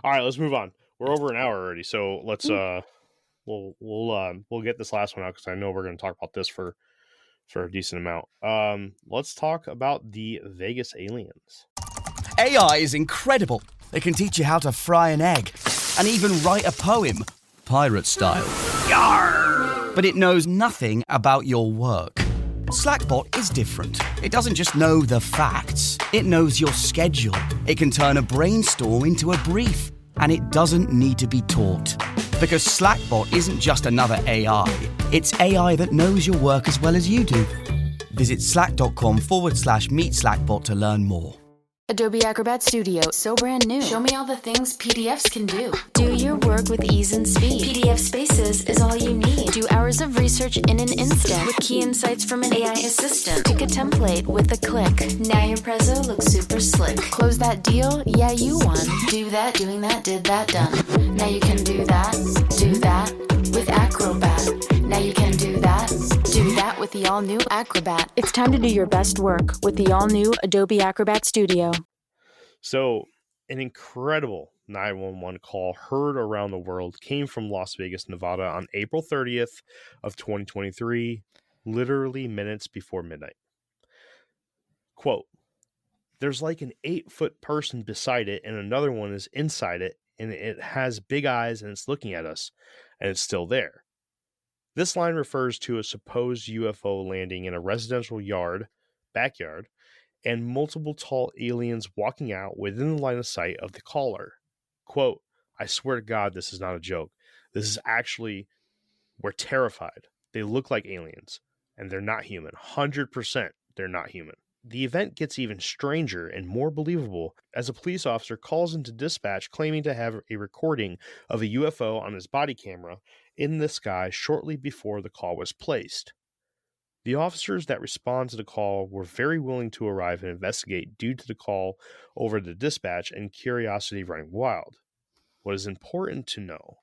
right, let's move on. We're over an hour already, so let's we'll get this last one out because I know we're going to talk about this for a decent amount. Let's talk about the Vegas aliens. AI is incredible. It can teach you how to fry an egg and even write a poem, pirate style. Yarr! But it knows nothing about your work. Slackbot is different. It doesn't just know the facts. It knows your schedule. It can turn a brainstorm into a brief. And it doesn't need to be taught. Because Slackbot isn't just another AI. It's AI that knows your work as well as you do. Visit slack.com/meet Slackbot to learn more. Adobe Acrobat Studio, so brand new. Show me all the things PDFs can do. Do your work with ease and speed. PDF Spaces is all you need. Do hours of research in an instant with key insights from an AI assistant. Pick a template with a click. Now your prezzo looks super slick. Close that deal? Yeah, you won. Do that, doing that, did that, done. Now you can do that with Acrobat. Now you can do that with the all-new Acrobat. It's time to do your best work with the all-new Adobe Acrobat Studio. So, an incredible 911 call heard around the world came from Las Vegas, Nevada on April 30th of 2023, literally minutes before midnight. Quote, "There's like an 8-foot person beside it and another one is inside it and it has big eyes and it's looking at us and it's still there." This line refers to a supposed UFO landing in a residential backyard, and multiple tall aliens walking out within the line of sight of the caller. Quote, "I swear to God, this is not a joke. This is actually, we're terrified. They look like aliens, and they're not human. 100% they're not human." The event gets even stranger and more believable as a police officer calls into dispatch claiming to have a recording of a UFO on his body camera in the sky shortly before the call was placed. The officers that respond to the call were very willing to arrive and investigate due to the call over the dispatch and curiosity running wild. What is important to know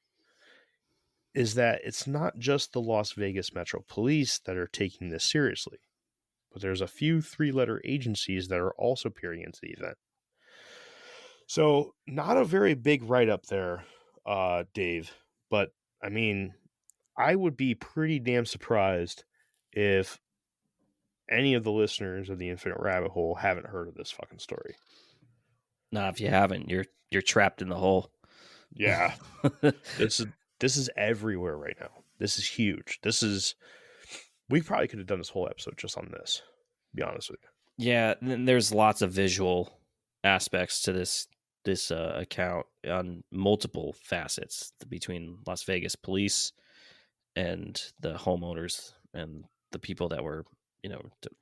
is that it's not just the Las Vegas Metro Police that are taking this seriously, but there's a few 3-letter agencies that are also peering into the event. So, not a very big write-up there, Dave, but I mean, I would be pretty damn surprised if any of the listeners of the Infinite Rabbit Hole haven't heard of this fucking story. Nah, if you haven't, you're trapped in the hole. Yeah. This is everywhere right now. This is huge. We probably could have done this whole episode just on this, to be honest with you. Yeah, and there's lots of visual aspects to this account on multiple facets between Las Vegas police and the homeowners and the people that were, the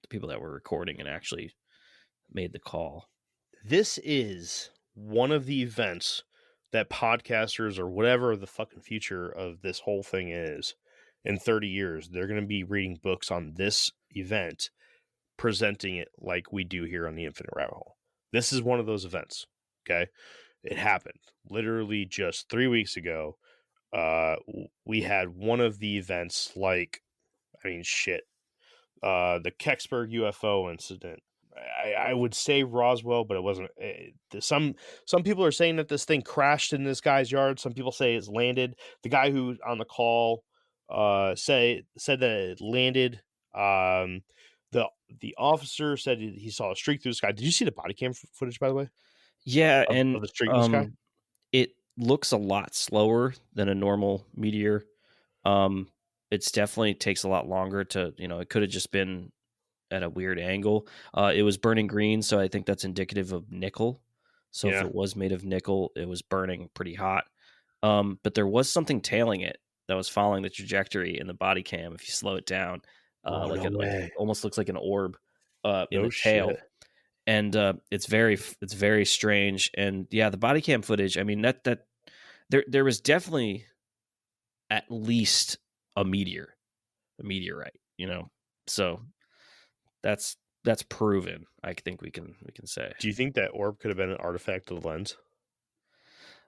people that were recording and actually made the call. This is one of the events that podcasters or whatever the fucking future of this whole thing is in 30 years, they're going to be reading books on this event, presenting it like we do here on the Infinite Rabbit Hole. This is one of those events. Okay. It happened literally just 3 weeks ago. We had one of the events the Kecksburg UFO incident. I would say Roswell, but it wasn't. Some people are saying that this thing crashed in this guy's yard. Some people say it's landed. The guy who on the call said that it landed. The officer said he saw a streak through the sky. Did you see the body cam footage, by the way? Yeah, Of the streak in the sky? It looks a lot slower than a normal meteor. It's definitely takes a lot longer to, it could have just been at a weird angle. It was burning green, so I think that's indicative of nickel. So if it was made of nickel, it was burning pretty hot. But there was something tailing it that was following the trajectory in the body cam. If you slow it down, it almost looks like an orb in the tail. And it's very strange. And yeah, the body cam footage, I mean, that there was definitely at least a meteorite, so that's proven. I think we can say. Do you think that orb could have been an artifact of the lens?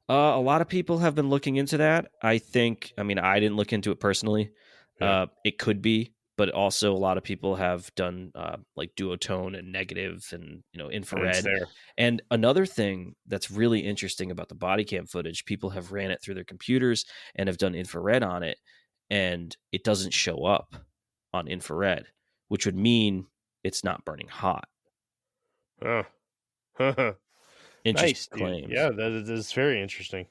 A lot of people have been looking into that. I didn't look into it personally. Yeah. It could be, but also a lot of people have done like duotone and negative and infrared. And another thing that's really interesting about the body cam footage, people have ran it through their computers and have done infrared on it, and it doesn't show up on infrared, which would mean it's not burning hot. Interesting claims. Yeah, that is very interesting.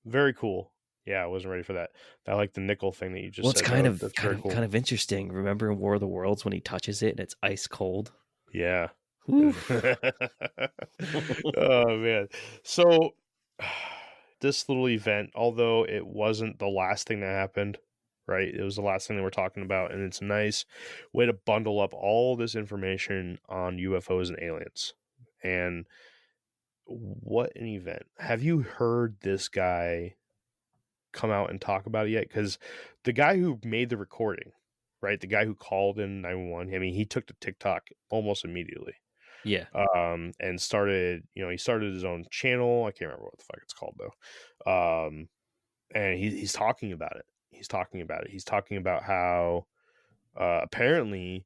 Very cool. Yeah, I wasn't ready for that. I like the nickel thing that you just said. It's kind of interesting. Remember in War of the Worlds when he touches it and it's ice cold? Yeah. Oh man. So this little event, although it wasn't the last thing that happened, right? It was the last thing that we're talking about, and it's a nice way to bundle up all this information on UFOs and aliens. And what an event. Have you heard this guy come out and talk about it yet? Because the guy who made the recording, right, the guy who called in 911, I mean, he took to TikTok almost immediately. Yeah. And started, he started his own channel. I can't remember what the fuck it's called though. And he's talking about it. He's talking about how apparently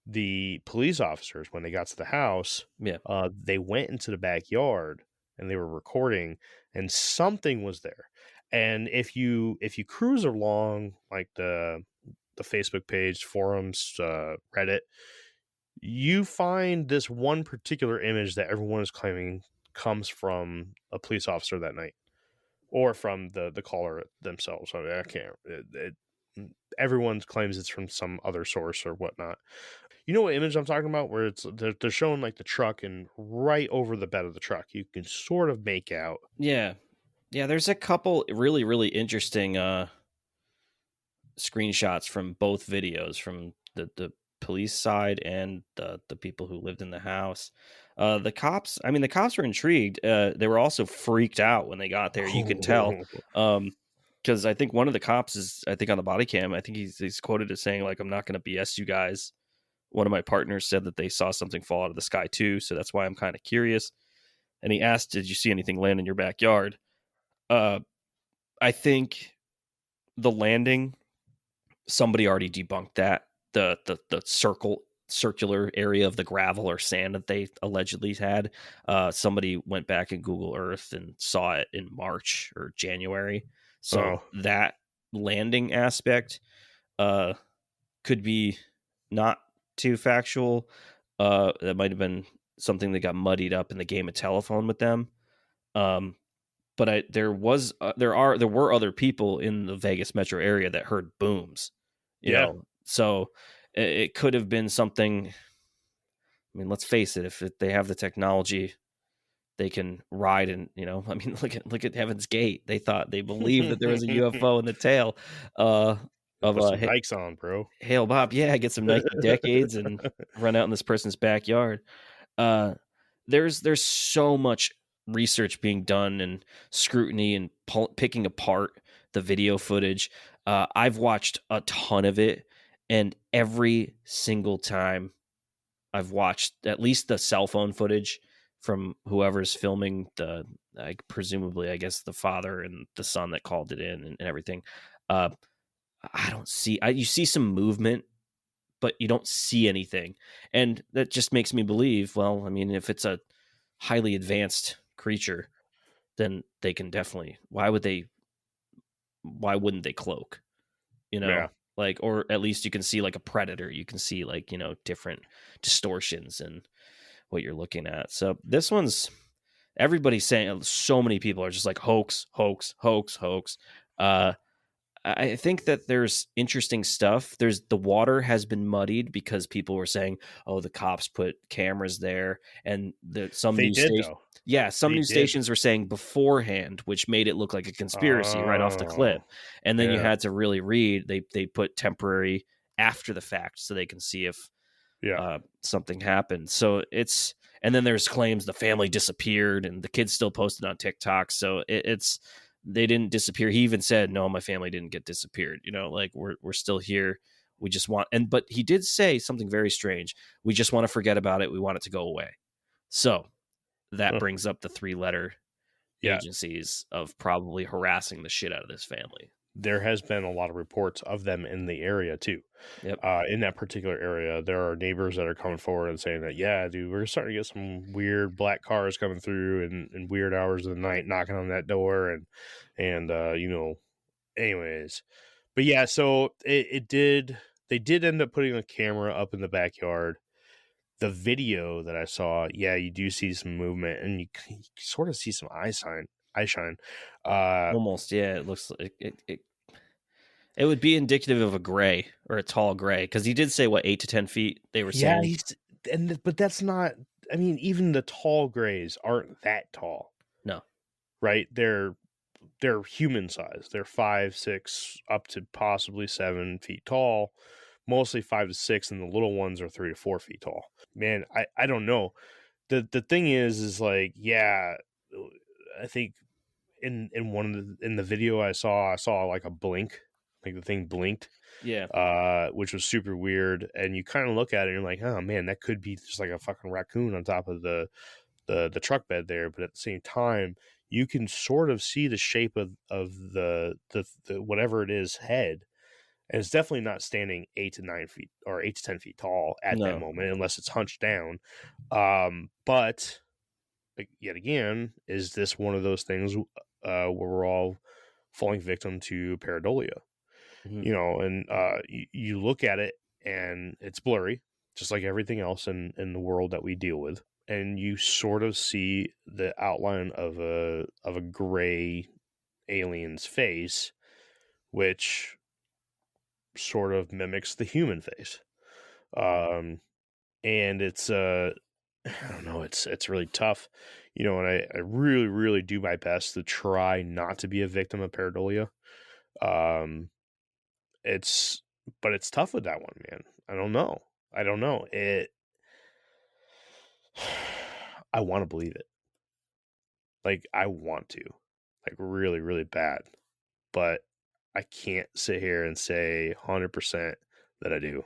the police officers, when they got to the house, they went into the backyard and they were recording, and something was there. And if you cruise along like the Facebook page, forums, Reddit, you find this one particular image that everyone is claiming comes from a police officer that night, or from the caller themselves. I mean, I can't. Everyone claims it's from some other source or whatnot. You know what image I'm talking about? Where they're showing like the truck, and right over the bed of the truck, you can sort of make out. Yeah. There's a couple really, really interesting screenshots from both videos, from the police side and the people who lived in the house. The cops were intrigued. They were also freaked out when they got there. You could tell. Because I think one of the cops is, I think on the body cam, I think he's quoted as saying, like, "I'm not going to BS you guys. One of my partners said that they saw something fall out of the sky too, so that's why I'm kind of curious." And he asked, "Did you see anything land in your backyard?" I think the landing, somebody already debunked that. The circular area of the gravel or sand that they allegedly had. Somebody went back in Google Earth and saw it in March or January. So that landing aspect could be not too factual. That might have been something that got muddied up in the game of telephone with them. but there were other people in the Vegas metro area that heard booms, you know, so it could have been something. I mean, let's face it, if they have the technology, they can ride and, you know, I mean, look at Heaven's Gate. They believed that there was a UFO in the tail of put some Nikes on, bro. Hail Bob. Yeah, get some Nike Decades and run out in this person's backyard. There's so much research being done and scrutiny and picking apart the video footage. I've watched a ton of it, and every single time I've watched at least the cell phone footage from whoever's filming presumably, I guess, the father and the son that called it in and everything. I don't see, you see some movement, but you don't see anything. And that just makes me believe, well, I mean, if it's a highly advanced creature, then they can definitely, why wouldn't they cloak? You know? Yeah. Like, or at least you can see like a predator. You can see like, you know, different distortions and what you're looking at. So this one's, everybody's saying, so many people are just like hoax. I think that there's interesting stuff. The water has been muddied because people were saying, "Oh, the cops put cameras there," and some news stations were saying beforehand, which made it look like a conspiracy right off the clip. And then you had to really read. They put temporary after the fact so they can see if something happened. So it's, and then there's claims the family disappeared and the kids still posted on TikTok. So it's. They didn't disappear. He even said, "No, my family didn't get disappeared. You know, like we're still here. We just want," but he did say something very strange. "We just want to forget about it. We want it to go away." So that brings up the 3-letter agencies of probably harassing the shit out of this family. There has been a lot of reports of them in the area too. Yep. In that particular area, there are neighbors that are coming forward and saying that, yeah, dude, we're starting to get some weird black cars coming through in weird hours of the night, knocking on that door, and you know, anyways. But yeah, so they did end up putting a camera up in the backyard. The video that I saw, yeah, you do see some movement, and you sort of see some eye shine. Almost, yeah. It looks like it would be indicative of a gray or a tall gray, because he did say 8 to 10 feet. They were saying, but that's not. I mean, even the tall grays aren't that tall. No, right? They're human size. They're 5, 6, up to possibly 7 feet tall. Mostly 5 to 6, and the little ones are 3 to 4 feet tall. Man, I don't know. The thing is like, yeah, I think in the video I saw like a blink, like the thing blinked, which was super weird. And you kind of look at it and you're like, oh man, that could be just like a fucking raccoon on top of the truck bed there. But at the same time, you can sort of see the shape of the whatever it is head, and it's definitely not standing 8 to 9 feet or 8 to 10 feet tall at that moment, unless it's hunched down. But yet again, is this one of those things where we're all falling victim to pareidolia? Mm-hmm. You know, and you look at it and it's blurry, just like everything else in the world that we deal with, and you sort of see the outline of a gray alien's face, which sort of mimics the human face. And it's I don't know, it's really tough, you know, and I really, really do my best to try not to be a victim of pareidolia. It's tough with that one, man. I don't know. I want to believe it. Like, I want to, like, really, really bad, but I can't sit here and say 100% that I do.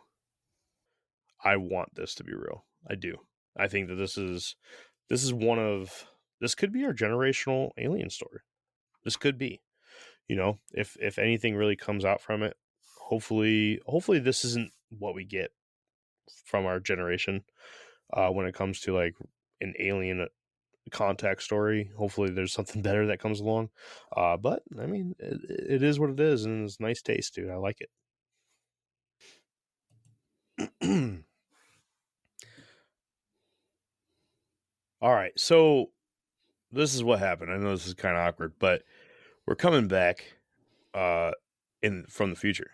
I want this to be real. I do. I think that this is this could be our generational alien story. This could be, you know, if anything really comes out from it, hopefully this isn't what we get from our generation when it comes to like an alien contact story. Hopefully there's something better that comes along. But I mean, it is what it is, and it's nice taste, dude. I like it. All right, so this is what happened. I know this is kind of awkward, but we're coming back from the future.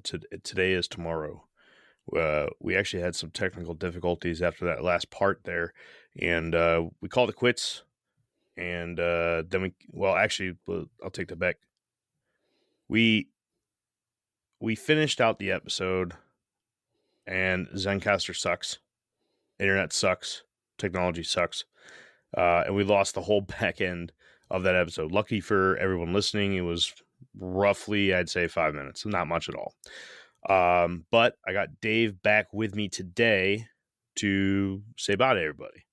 Today is tomorrow. We actually had some technical difficulties after that last part there, and we called it quits. And then I'll take that back. We finished out the episode, and Zencastr sucks. Internet sucks. Technology sucks. And we lost the whole back end of that episode. Lucky for everyone listening, it was roughly, I'd say, 5 minutes. Not much at all. But I got Dave back with me today to say bye to everybody.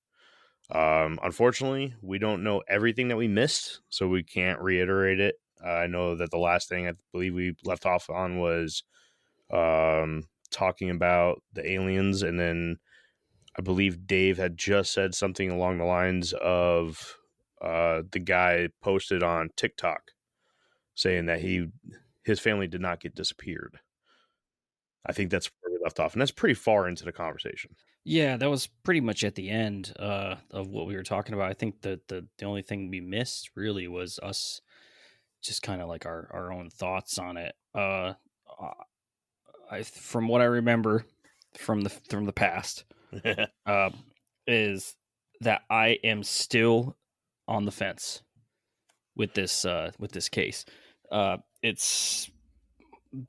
Unfortunately, we don't know everything that we missed, so we can't reiterate it. I know that the last thing I believe we left off on was talking about the aliens, and then I believe Dave had just said something along the lines of the guy posted on TikTok saying that his family did not get disappeared. I think that's where we left off, and that's pretty far into the conversation. Yeah, that was pretty much at the end of what we were talking about. I think that the only thing we missed really was us just kind of like our own thoughts on it. From what I remember from the past, is that I am still on the fence with this case.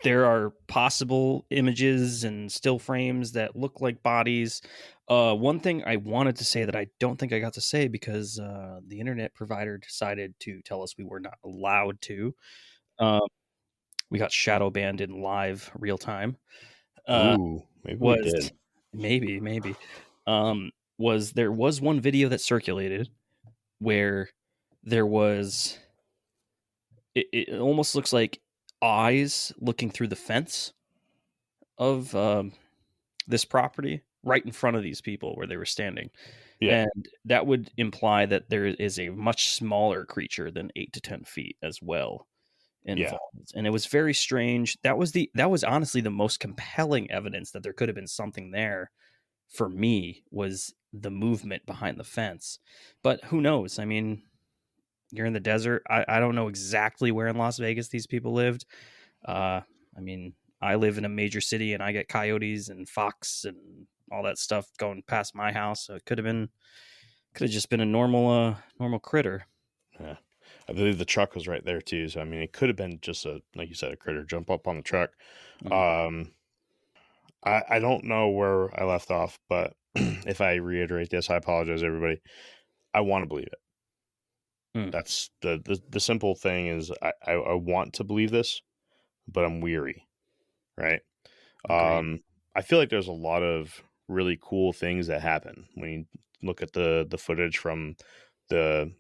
There are possible images and still frames that look like bodies. One thing I wanted to say that I don't think I got to say because the internet provider decided to tell us we were not allowed to. We got shadow banned in live real time. Ooh, maybe we did. Maybe. There was one video that circulated where there was... It almost looks like eyes looking through the fence of this property right in front of these people where they were standing. Yeah. And that would imply that there is a much smaller creature than 8 to 10 feet as well involved. Yeah. And it was very strange. That was honestly the most compelling evidence that there could have been something there for me, was the movement behind the fence. But who knows? I mean, you're in the desert. I don't know exactly where in Las Vegas these people lived. I mean, I live in a major city and I get coyotes and fox and all that stuff going past my house. So it could have just been a normal critter. Yeah. I believe the truck was right there too. So, I mean, it could have been just like you said, a critter jump up on the truck. Mm-hmm. I don't know where I left off, but if I reiterate this, I apologize, everybody. I want to believe it. That's the simple thing is I want to believe this, but I'm weary, right? I feel like there's a lot of really cool things that happen when you look at the footage from the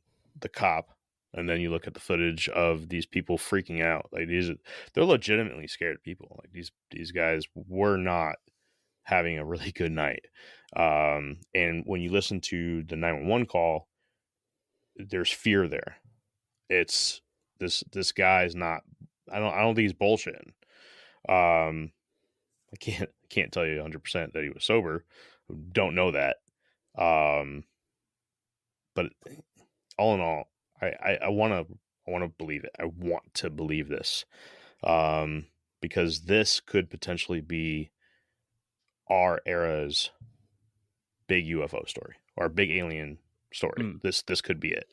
cop, and then you look at the footage of these people freaking out. Like they're legitimately scared people. Like these guys were not having a really good night. And when you listen to the 911 call, there's fear there. It's this guy's not. I don't think he's bullshitting. I can't tell you 100% that he was sober. Don't know that. But all in all, I want to believe it. I want to believe this, because this could potentially be our era's big UFO story or big alien story. This could be it.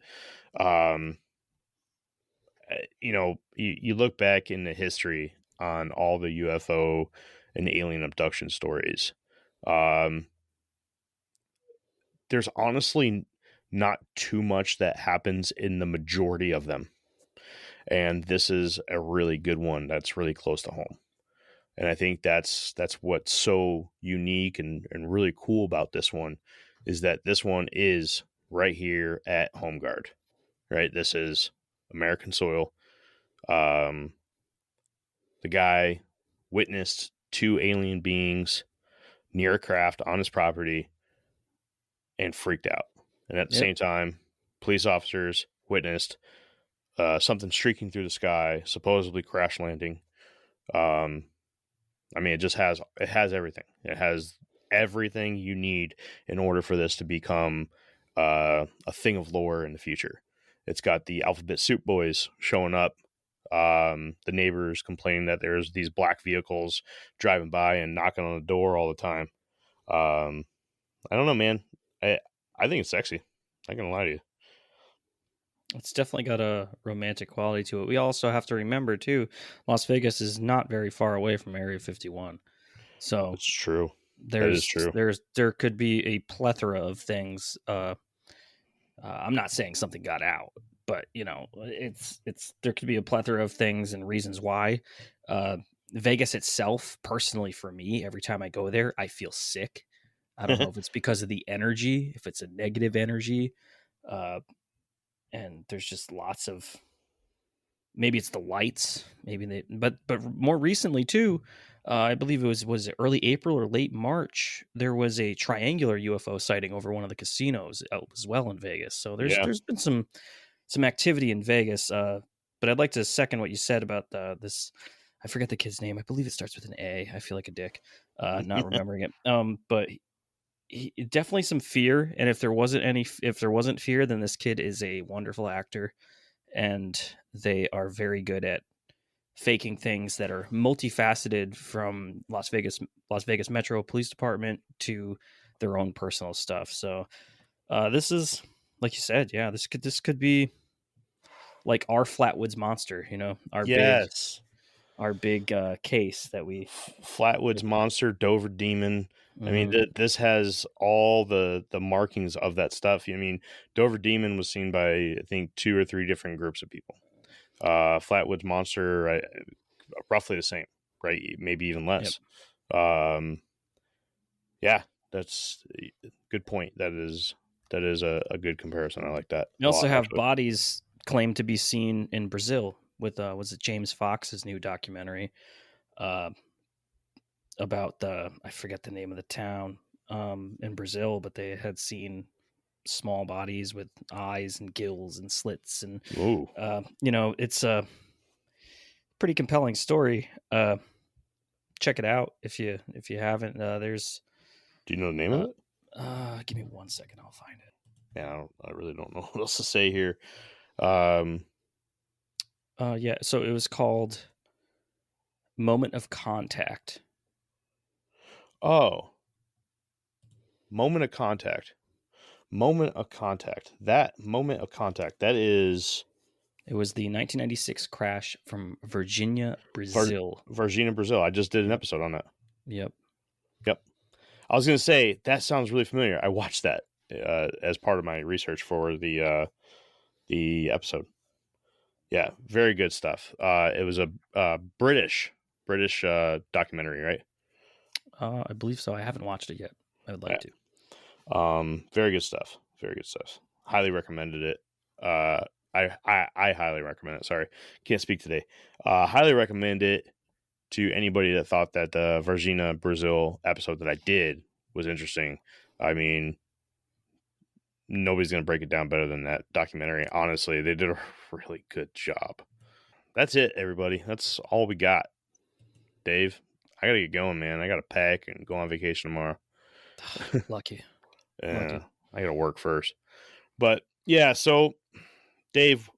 You look back in the history on all the UFO and alien abduction stories. There's honestly not too much that happens in the majority of them. And this is a really good one that's really close to home. And I think that's what's so unique and really cool about this one, is that this one is right here at Home Guard, right? This is American soil. The guy witnessed 2 alien beings near a craft on his property and freaked out. And at the same time, police officers witnessed something streaking through the sky, supposedly crash landing. I mean, it has everything. It has everything you need in order for this to become a thing of lore in the future. It's got the Alphabet Soup Boys showing up. The neighbors complaining that there's these black vehicles driving by and knocking on the door all the time. I don't know, man. I think it's sexy. I'm not gonna lie to you. It's definitely got a romantic quality to it. We also have to remember too, Las Vegas is not very far away from Area 51. So It's true. That is true. There could be a plethora of things. I'm not saying something got out, but it's there could be a plethora of things and reasons why. Vegas itself, personally for me, every time I go there, I feel sick. I don't know if it's because of the energy, if it's a negative energy, and there's just lots of. Maybe it's the lights. But more recently too. I believe it was early April or late March. There was a triangular UFO sighting over one of the casinos as well in Vegas. So there's been some activity in Vegas. But I'd like to second what you said about this. I forget the kid's name. I believe it starts with an A. I feel like a dick, not remembering it. But definitely some fear. And if there wasn't fear, then this kid is a wonderful actor, and they are very good at faking things that are multifaceted, from Las Vegas Metro Police Department to their own personal stuff. So this is, like you said, this could be like our Flatwoods Monster, our big case that we Flatwoods Monster, Dover Demon. I mean, this has all the markings of that stuff. I mean, Dover Demon was seen by, I think, 2 or 3 different groups of people. Flatwoods Monster, roughly the same, right? Maybe even less. Yep. Yeah, that's a good point. That is a good comparison. I like that. We also have bodies claimed to be seen in Brazil with was it James Fox's new documentary about I forget the name of the town in Brazil, but they had seen small bodies with eyes and gills and slits, and it's a pretty compelling story. Check it out if you haven't. There's do you know the name of it? Give me 1 second, I'll find it. Yeah, I really don't know what else to say here. So it was called Moment of Contact. Oh, Moment of Contact. That Moment of Contact. That is. It was the 1996 crash from Virginia, Brazil. Virginia, Brazil. I just did an episode on that. Yep. I was going to say, that sounds really familiar. I watched that as part of my research for the episode. Yeah, very good stuff. It was a British documentary, right? I believe so. I haven't watched it yet. I would like to. Very good stuff. Highly recommended it. I highly recommend it. Sorry, can't speak today. Highly recommend it to anybody that thought that the Virginia, Brazil episode that I did was interesting. I mean, nobody's going to break it down better than that documentary. Honestly, they did a really good job. That's it, everybody. That's all we got. Dave, I got to get going, man. I got to pack and go on vacation tomorrow. Lucky. Yeah, I got to work first. But yeah, so Dave,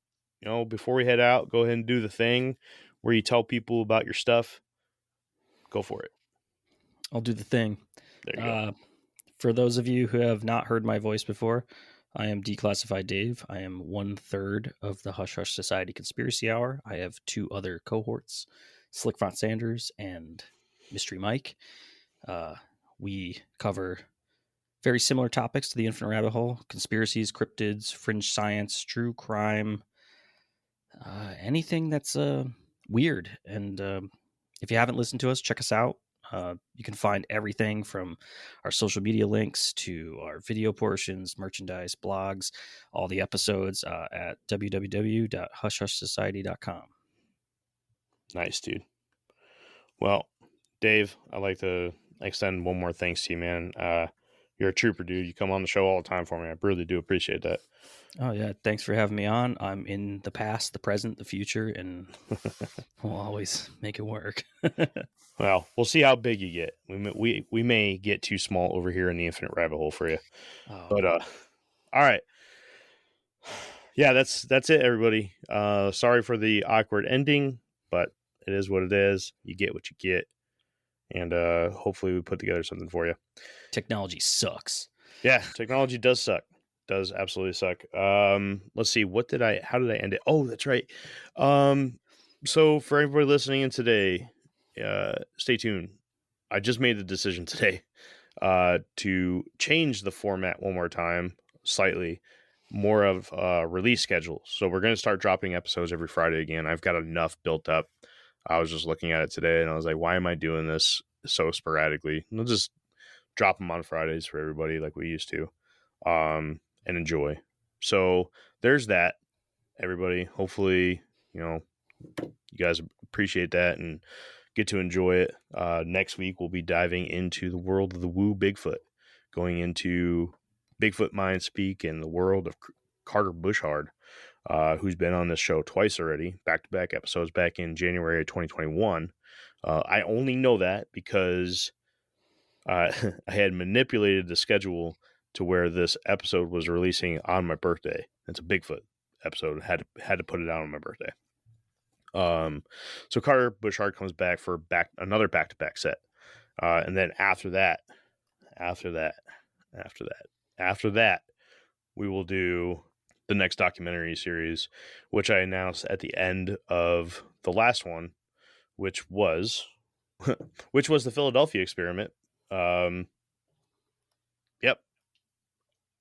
before we head out, go ahead and do the thing where you tell people about your stuff. Go for it. I'll do the thing. There you go. For those of you who have not heard my voice before, I am Declassified Dave. I am 1/3 of the Hush Hush Society Conspiracy Hour. I have 2 other cohorts, Slick Font Sanders and Mystery Mike. We cover very similar topics to the Infinite Rabbit Hole: conspiracies, cryptids, fringe science, true crime, anything that's weird. And if you haven't listened to us, check us out. You can find everything from our social media links to our video portions, merchandise, blogs, all the episodes at www.hushhushsociety.com. Nice, dude. Well, Dave, I'd like to extend one more thanks to you, man. You're a trooper, dude. You come on the show all the time for me. I really do appreciate that. Oh, yeah. Thanks for having me on. I'm in the past, the present, the future, and we'll always make it work. Well, we'll see how big you get. We may get too small over here in the Infinite Rabbit Hole for you. Oh, but All right. Yeah, that's it, everybody. Sorry for the awkward ending, but it is what it is. You get what you get. And hopefully we put together something for you. Technology sucks. Yeah, technology does suck. Does absolutely suck. Let's see. How did I end it? Oh, that's right. So for everybody listening in today, stay tuned. I just made the decision today to change the format one more time, slightly more of a release schedule. So we're going to start dropping episodes every Friday again. I've got enough built up. I was just looking at it today and I was like, why am I doing this so sporadically? We'll just drop them on Fridays for everybody like we used to, and enjoy. So there's that, everybody. Hopefully, you guys appreciate that and get to enjoy it. Next week, we'll be diving into the world of the woo Bigfoot, going into Bigfoot Mind Speak and the world of Carter Bushard, who's been on this show twice already, back-to-back episodes back in January of 2021. I only know that because I had manipulated the schedule to where this episode was releasing on my birthday. It's a Bigfoot episode. Had to put it out on my birthday. So Carter Bushard comes back for another back-to-back set. And then after that, we will do the next documentary series, which I announced at the end of the last one, which was the Philadelphia experiment. Yep.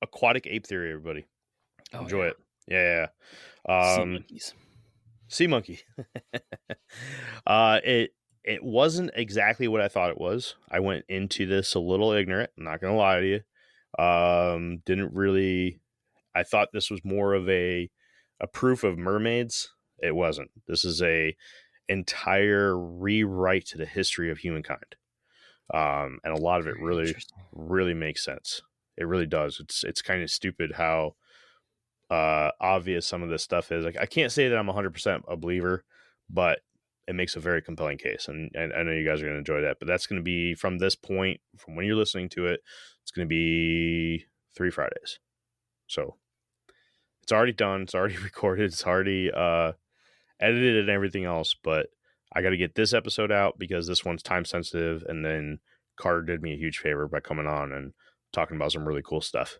Aquatic ape theory, everybody. Enjoy it. Yeah. Sea monkeys. Sea monkey. It wasn't exactly what I thought it was. I went into this a little ignorant, I'm not gonna lie to you. Didn't really. I thought this was more of a proof of mermaids. It wasn't. This is a entire rewrite to the history of humankind. And a lot of it really makes sense. It really does. It's kind of stupid how obvious some of this stuff is. Like, I can't say that I'm 100% a believer, but it makes a very compelling case, and I know you guys are going to enjoy that. But that's going to be from this point, from when you're listening to it, it's going to be 3 Fridays. So it's already done. It's already recorded. It's already edited and everything else. But I got to get this episode out because this one's time sensitive. And then Carter did me a huge favor by coming on and talking about some really cool stuff.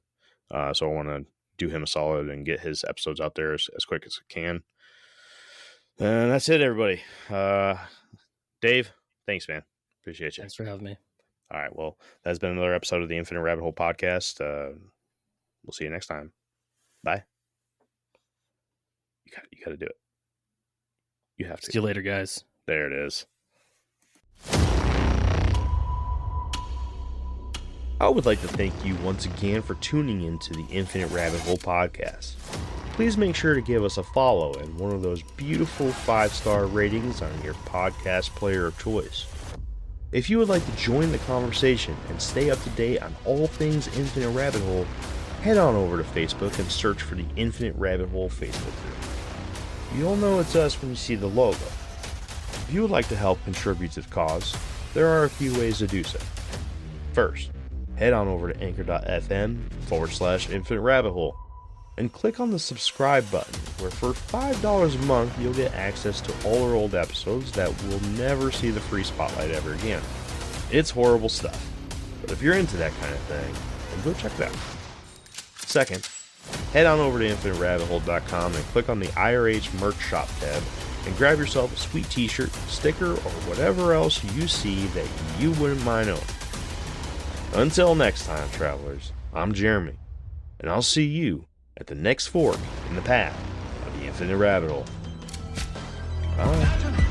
So I want to do him a solid and get his episodes out there as quick as I can. And that's it, everybody. Dave, thanks, man. Appreciate you. Thanks for having me. All right. Well, that's been another episode of the Infinite Rabbit Hole podcast. We'll see you next time. Bye. You got to do it. You have to. See you later, guys. There it is. I would like to thank you once again for tuning into the Infinite Rabbit Hole podcast. Please make sure to give us a follow and one of those beautiful 5-star ratings on your podcast player of choice. If you would like to join the conversation and stay up to date on all things Infinite Rabbit Hole, head on over to Facebook and search for the Infinite Rabbit Hole Facebook group. You'll know it's us when you see the logo. If you would like to help contribute to the cause, there are a few ways to do so. First, head on over to anchor.fm/Infinite Rabbit Hole and click on the subscribe button, where for $5 a month you'll get access to all our old episodes that will never see the free spotlight ever again. It's horrible stuff, but if you're into that kind of thing, then go check it out. Second, head on over to InfiniteRabbitHole.com and click on the IRH merch shop tab and grab yourself a sweet t-shirt, sticker, or whatever else you see that you wouldn't mind owning. Until next time, travelers, I'm Jeremy, and I'll see you at the next fork in the path of the Infinite Rabbit Hole. Bye.